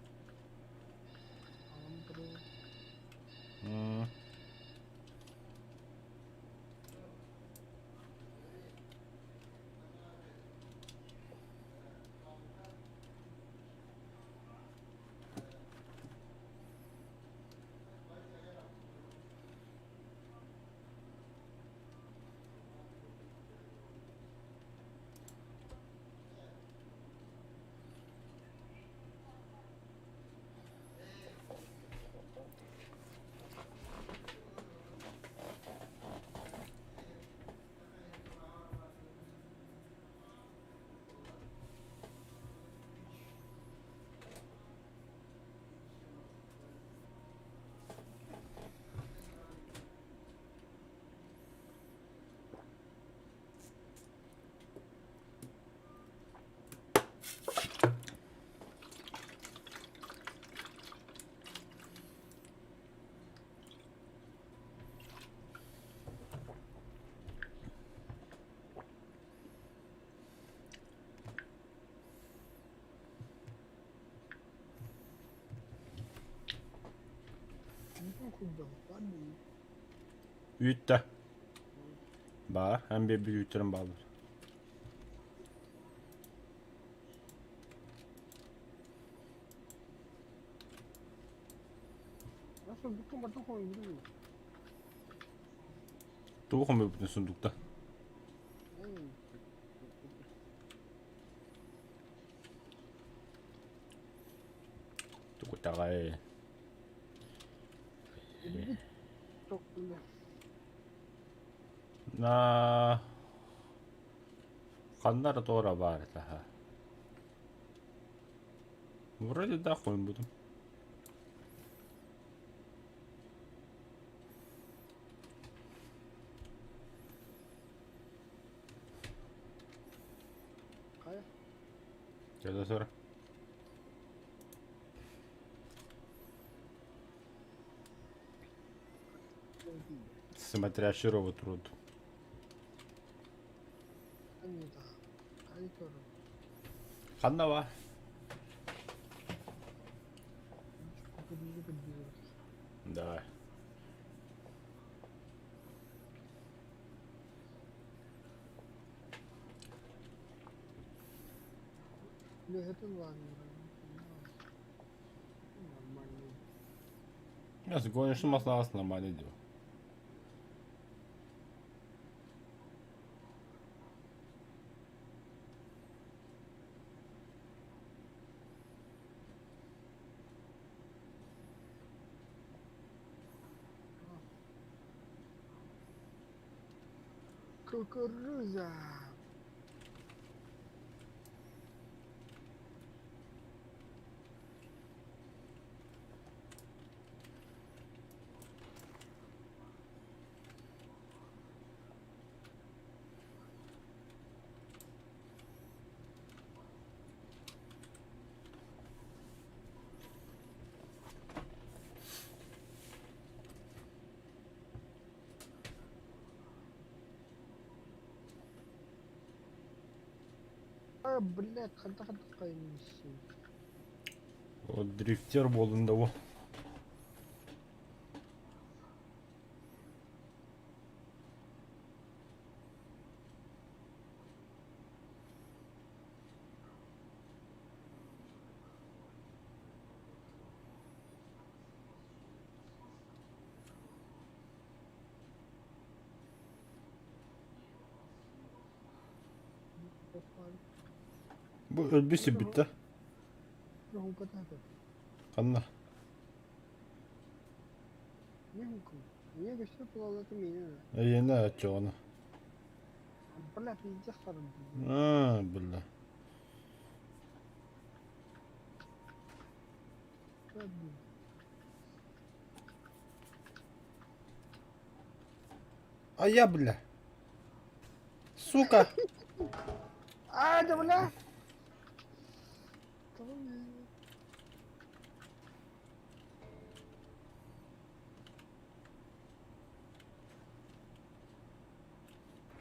Үйtte. Бар, hem bir büyütürüm bağlı. Nasıl bütün batı koyuyor? Tuğum mu bütün sundukta? Tuğu tagay. Çok güzel. Na Каннара тора бар таха. Вроде да хуй будем. Kaya. Что sonra? Смотря широво труд. 아니다. 가이터를 갔나 봐. Давай. 근데 했던 거 아니라 нормально. Я сгонишь масло нормально делал. Кукуруза. Блядь, хата кайmışsın. O drifter bolunda bu. Bu ölbüsü bitti. Hukuk hukuk. Kanna. Ne hukuk? Niye güçlü kullanatı mıydı? Yeni açıyor onu. Bırak iyice sarıldı. Ha, billah. Ay ya billah. Сука. Aa da bırak. Tamam ya.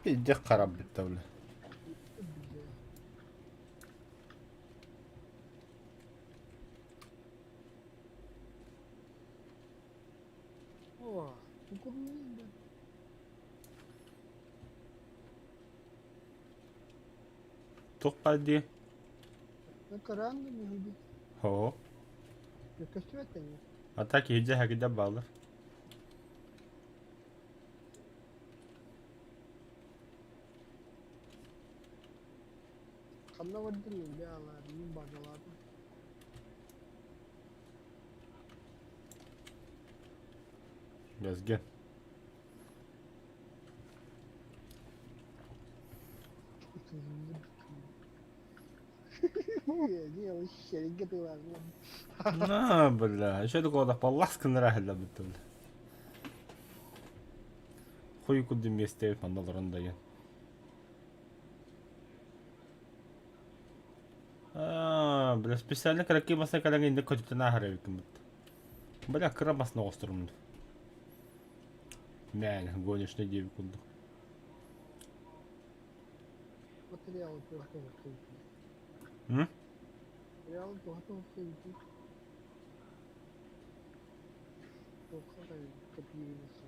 Bir de karab bitti öyle. Oh, hukuk neydi? Tok hadi. Ne karandı mı hadi? Ho. Ne kötü ettin ya? Hatta ki hice hakide bağlı. Kanla vardı mı ya Allah? Benim bacaladım. Gezgin. Niye o şeyin kötü var mı? Na billah. Şöyle kodak Allah aşkına rahilla bitti öyle. Хуй кудым местей фандаларындайын. Бля, специально краки масна каланги инде көтүтөн ахара биким бит. Бля, кыра масна остурумду. Мен, гонешне деби кулду. Материалы tuhafta bakıyor. Hı? Materialı tuhafta bakıyor. Tuhafta kapıyı nasıl?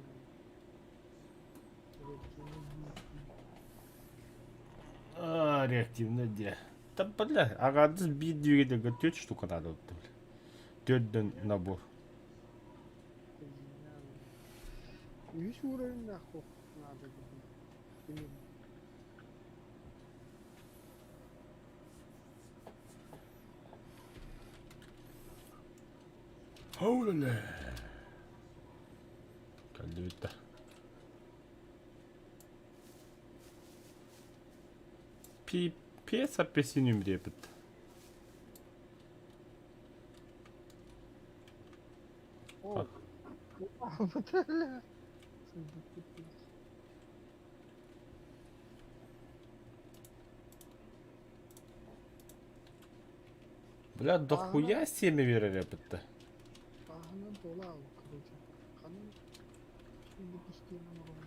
Реактивный де. Да бля, агадыз би двигателге 4 штука надо вот. 4'den набор. Yüz uğrarım da çok nadir. Bilmiyorum. Haulala. Geldi bitti. Пипец апельсинum diye bitti. Oh. Bu böyle. Бля, дохуя семя верили bitti. Ahına dola al kırılacak. Kanın şimdi piştiğine bakalım.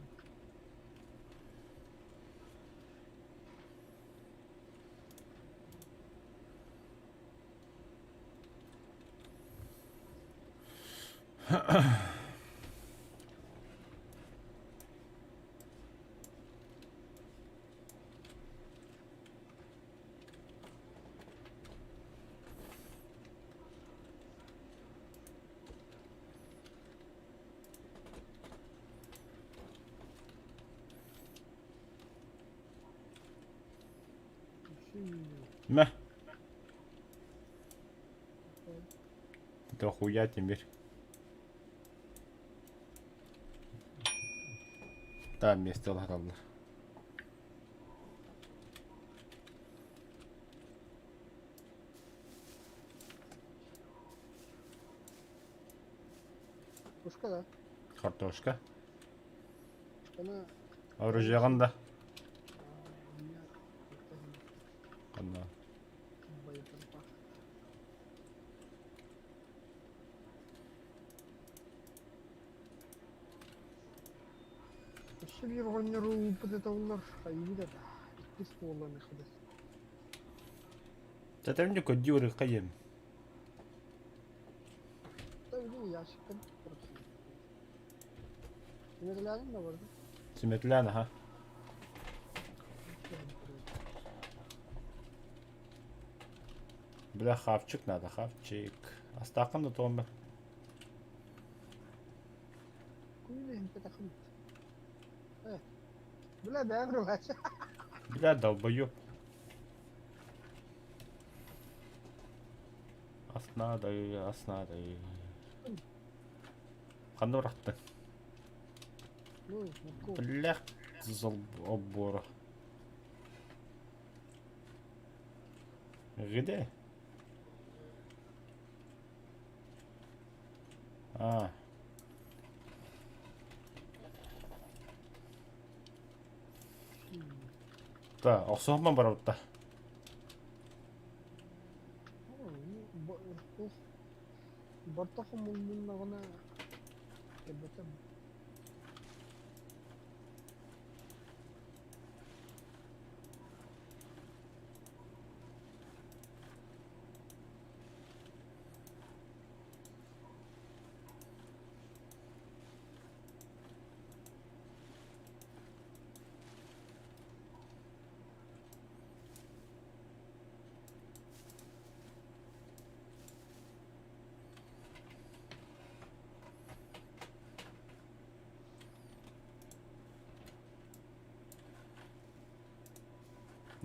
Şimdi Мя. Дохуя теперь. Да, вместе ладно. Başka da Картошка. bana Оружиеған да. dünya Қана. bayılır bak. Şimdi bir oyunları upıda onlar hayır da İkisi olan arkadaş. Zaten de kodiyori kayım. Tabii değil mi? Yaşlıktan burası. Sinirlerim de vardı. Сметляна, ha. Бля, хавчик надо, хавчик. Астакан да томбер. Kuyuyla hempe takım. Evet. Bile beğenmiyorum. Бля, долбоёб. Аснадай. Қандай бұрақтың? Ну, Марко. Блях, зыл обборы. Где? А. Да, оқсоғыман бар отта. Бартақы мұлмын ғана кебетем.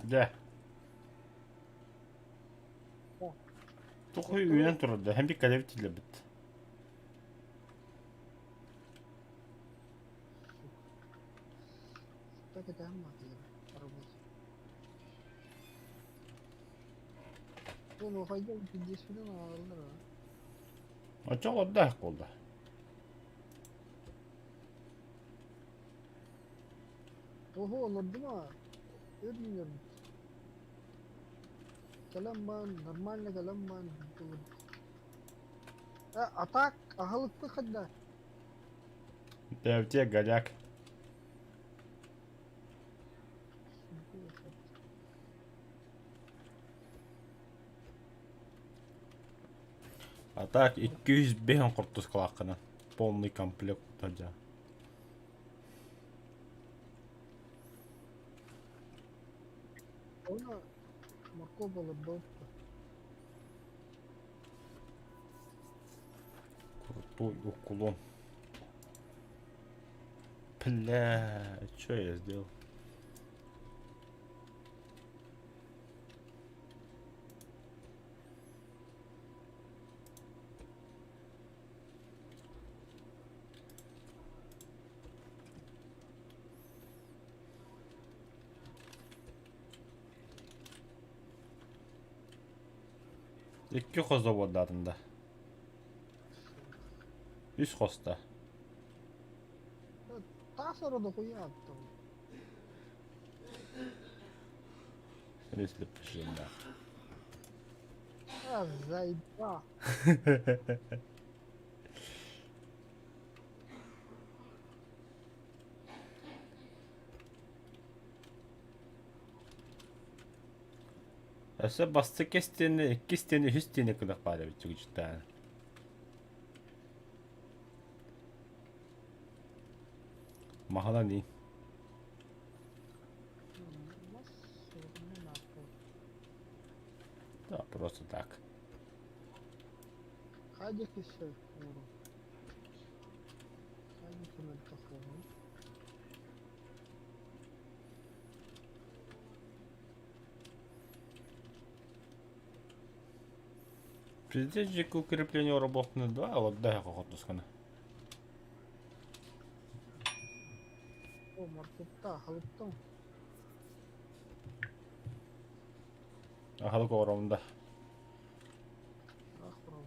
Да. О. Тухай үйен тұрды, hem bir kalev тілі біт. Так это аматия работа. Ну, пойдем иди сюда, наверное. Açıq odda haq oldu. Ого, olurdu mu? Bilmiyorum. Kelam ban, нормально kelam ban. Atak, ahalıklı kadar. Devte gayak. А так 200 беген құрттыз қылаққынан. Полный комплект таджа. Ona Marco Polo допка. Крутой уклон. Бля, что я сделал? İki xo'za bo'ldi adimda. 3 xo'zda. Tasarı da koyattım. Резли пишем. Zayda. Ese bastı kestiğini, iki steni, üç steni kadar bari bir çok cidden. Mahala değil. Да, просто так. Hadi kişi. Hadi kime takılın. Президент к укреплению работы 2, а вот дай охоту скана. O marketta halıktım. Ahalık oramında. Ah bro.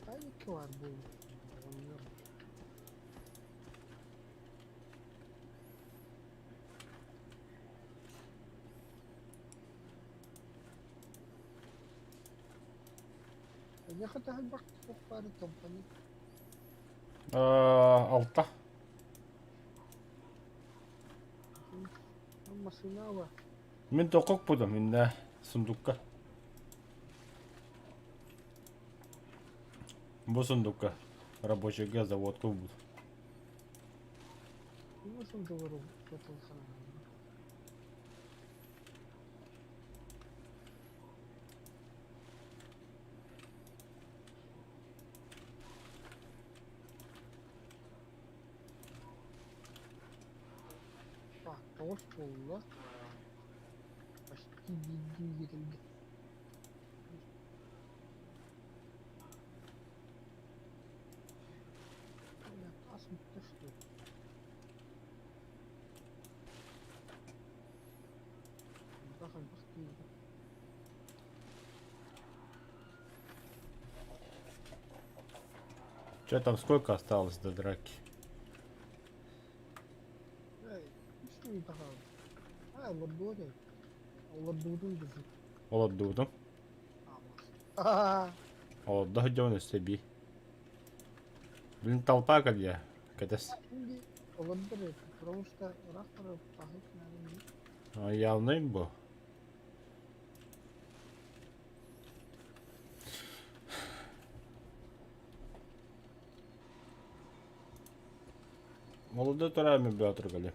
Hadi ki var bu. Anlıyorum. Я хотел бы пару компаний. Altta. Машина var. Мен токок будем, мен de сундукка. Bu сундукка. Рабочийга заводка буду. Nasıl doğru satılsana? тоғыз болды. Почти 7 кетілді. Асым түсті. Даха бақтыйды. Че там, сколько осталось до драки? Üstü daha. Ha, oldu öyle. Oldu bizi. Oldu. Ага. Oldu hadi себе. Блин, толпа как я. Катас. Şimdi olabilir. Потому что рахтары пахать надо. Явный был. Молодой турами бы отрыгали.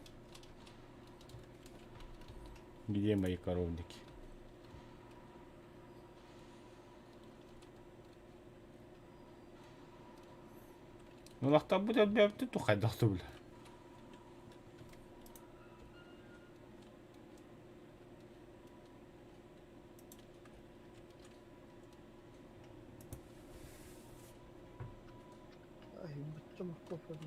Где мои коровники? Ну нахта будет бьет ты тухай дахты бля. Ay, bütçem kofer.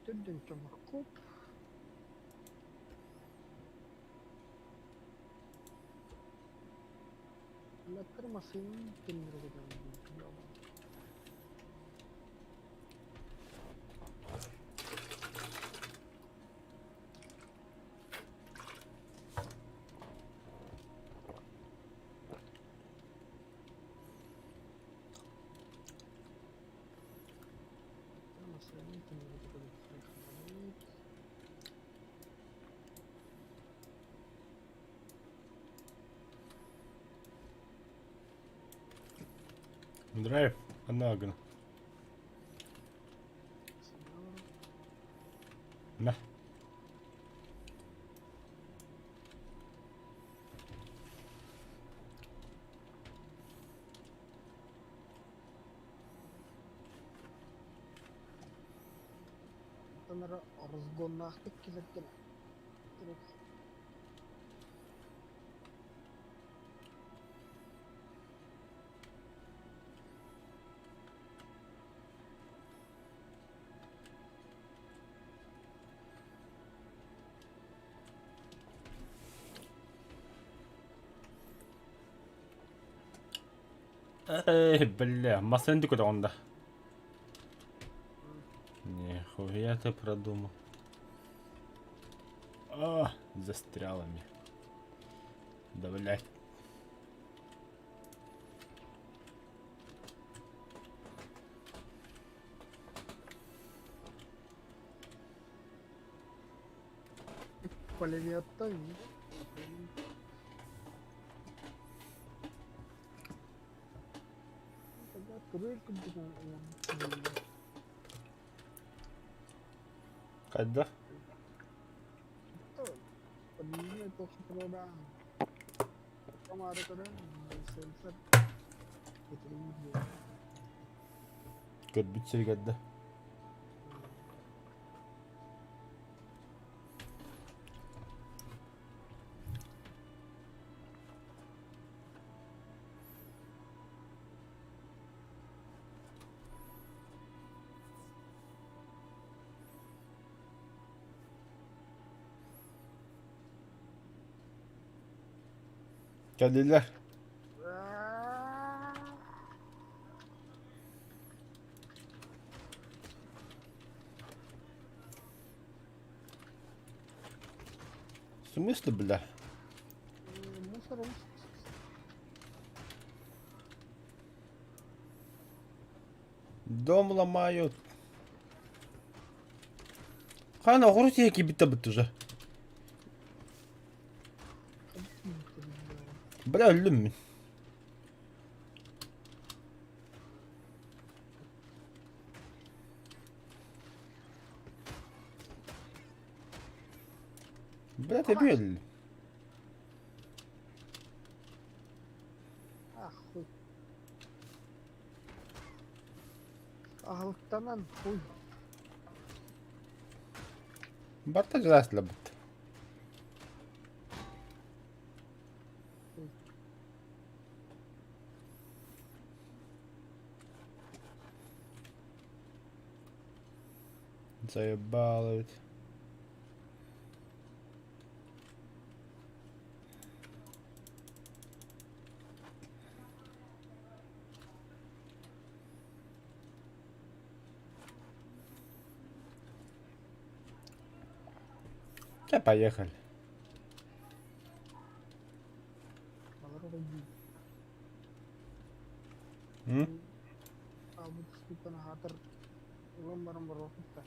Tüdün çabuk kop. Lekker masing kinderen gedaan. Masing kinderen gedaan. Драйв, анаган. На. Tanrı razgonahtık kilitken. Эй, бля, Масенди куда он да? Нихуя ты продумал. Застрялами. Да блять. Полевиатта и тогда турель кубика. Когда? Поднимай только прода. Комары туда. Сенсор. Gör bitse geldi. Geldiler. В смысле, бля? Мусором. Дом ломают. Хана, грузи які біта бит уже. Бля, öldüm mü? Bля, tabii öldüm. Станан, ой, Барта жазасыла бұд. Заебало ведь. Поехали. алар ойди. М? Абут ступана хатыр. Улам барам бар вакытта.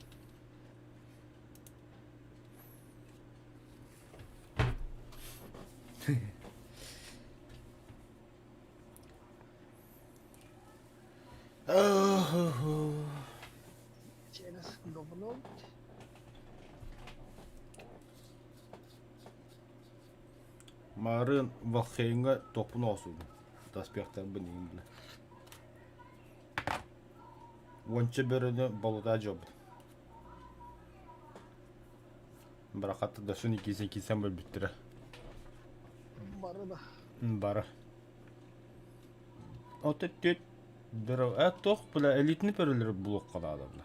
Через говно. Марын вахейнга топун осуйду. Таспектар бинин биле. Вонча берини болута жоб. Бракатты да шуни кисен бөл биттире. Бары да. Бара. Отет бир тох биле элитни перелер булук калады биле.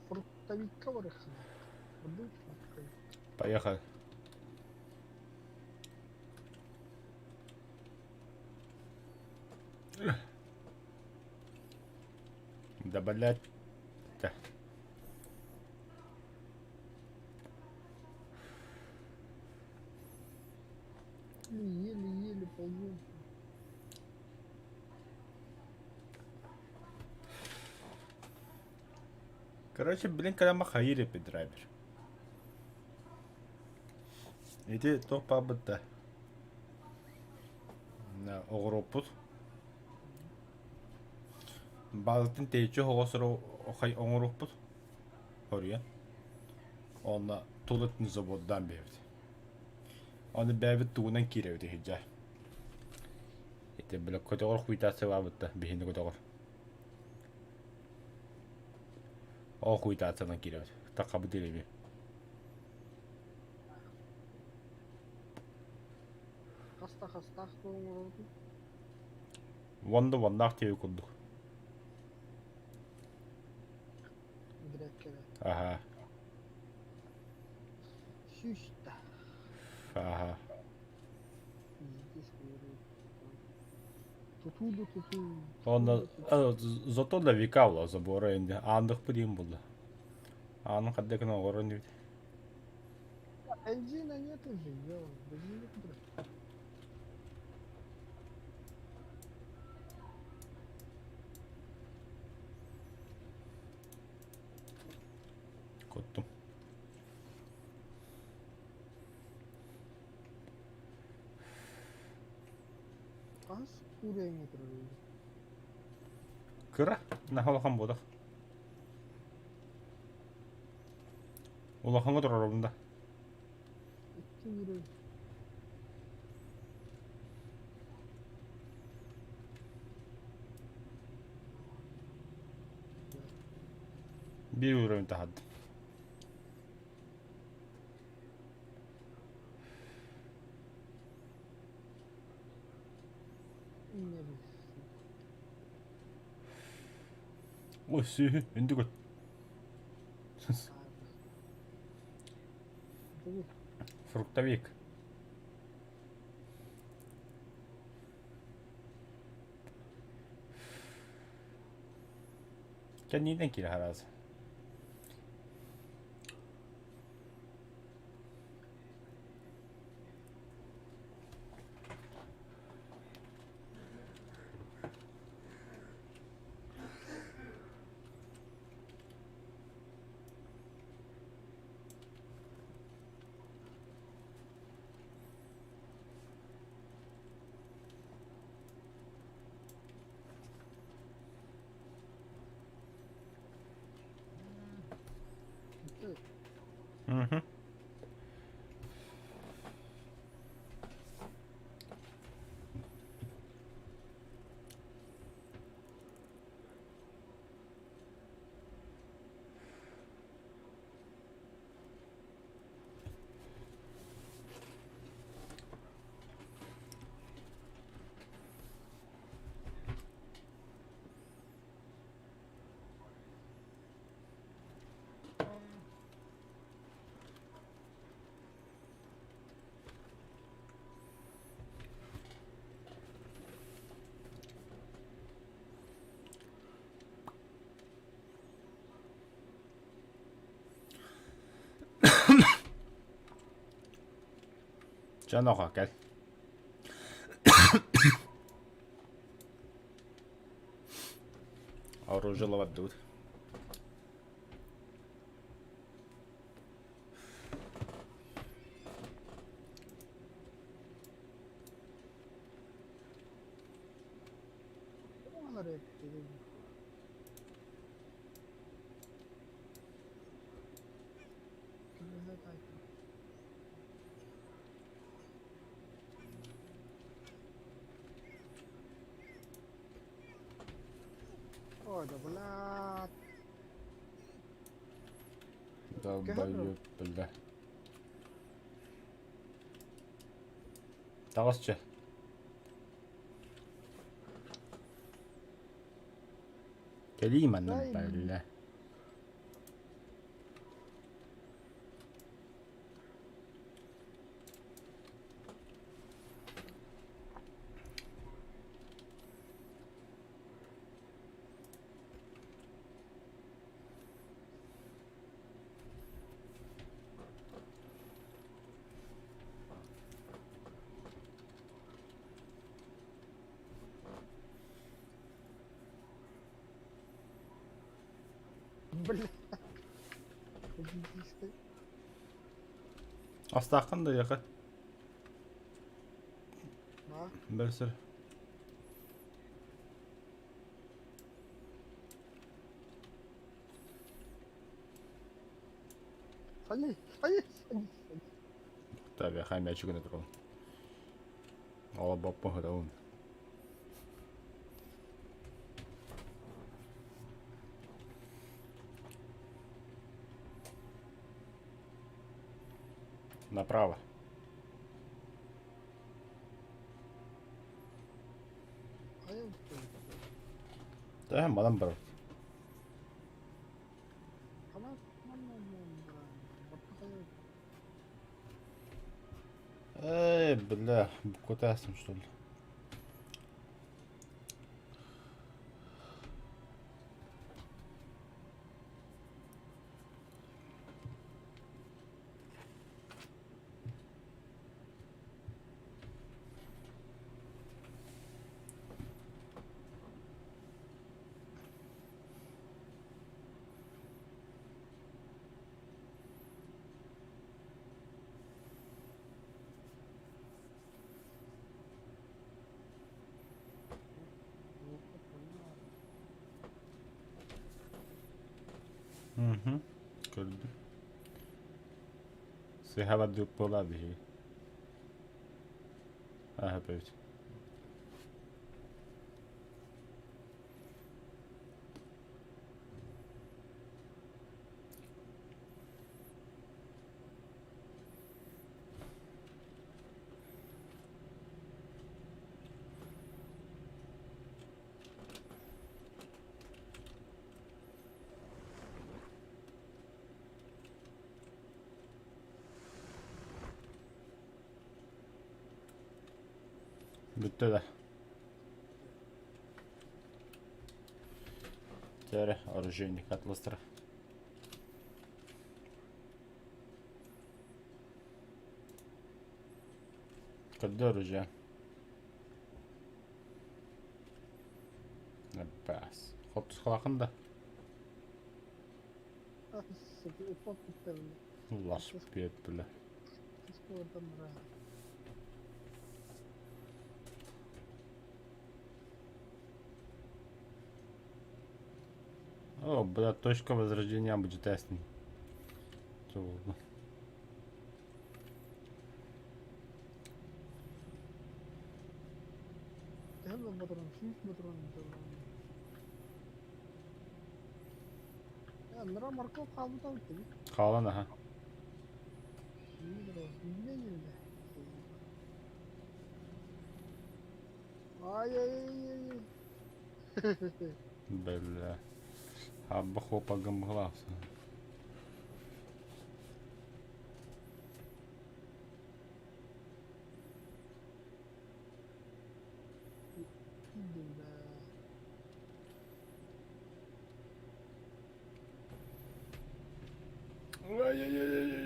Фруктовика бар ихсен. Буду фруктовик. Поехали. Да блять. Да. Еле-еле ползем. Короче, блин, когда махаире драйвер. Иди то пабыта. На огропут. Балтын тейче хоғасыру оқай оңыруппут. Хория. Оны тулытын заводдан бевді. Оны бәвіт туғынан керевді хиджа. Ете білі көтеғыр хуйтасы бабытта. Бейінді көтеғыр. О хуйтасынан керевді. Тақабы делеме. Хаста қоңырауды. Ванда активі күрдік. Греккеде. Ага. Шүшті. Ага. Здесь говорю. Туту. Оны зато да викавла забора енді. Андық бұдейм болды. Анын қаддекін оғырын дейді. Бензина нет уже, бензина купили. Kottum. Аз курение тұрады. Кыра, нахалахан бодақ. Улаханға тұрар обында. Икки курение. Bir uğrayın tahaddı. Не бис. Ой, сүйі, үнді көт. Фруктовик. Kendiden kira herhalde. Угу. Can oqa gel. Оружие отдут. Onlar etkili. Kimine takip. Orada bulat. Долбоёб, бля. Тағысчы. Келейім аннан, бля. Бля. Убийство. Астақын да яқы. Ма? Бір сір. Сали, сали, сали, сали. Tabii хаймия чүгіне тұрғын. Ала баппа ғыдауын. Направо. Аял. Да, мадам бар. Tamam, tamam, tamam. Бля, кутасым, что ли? Угу. Gördüm. Сыйхава дөп болады же. Ага, пойдет. Bitti de. Теперь оружейник от Лестера. Когда оружие? Бас. Хопс хлахында. Ufak bir tane. Лаш пьет, бля. Oradan buraya. О, бля, точка возрождения будет ясный. هذا بطرون شيش بطرون يا مرا مركو قابو تاوتي Kalan aha. شيش راسي يجي اي اي اي Бля. Абба хопа гамглався. Ай-яй-яй-яй.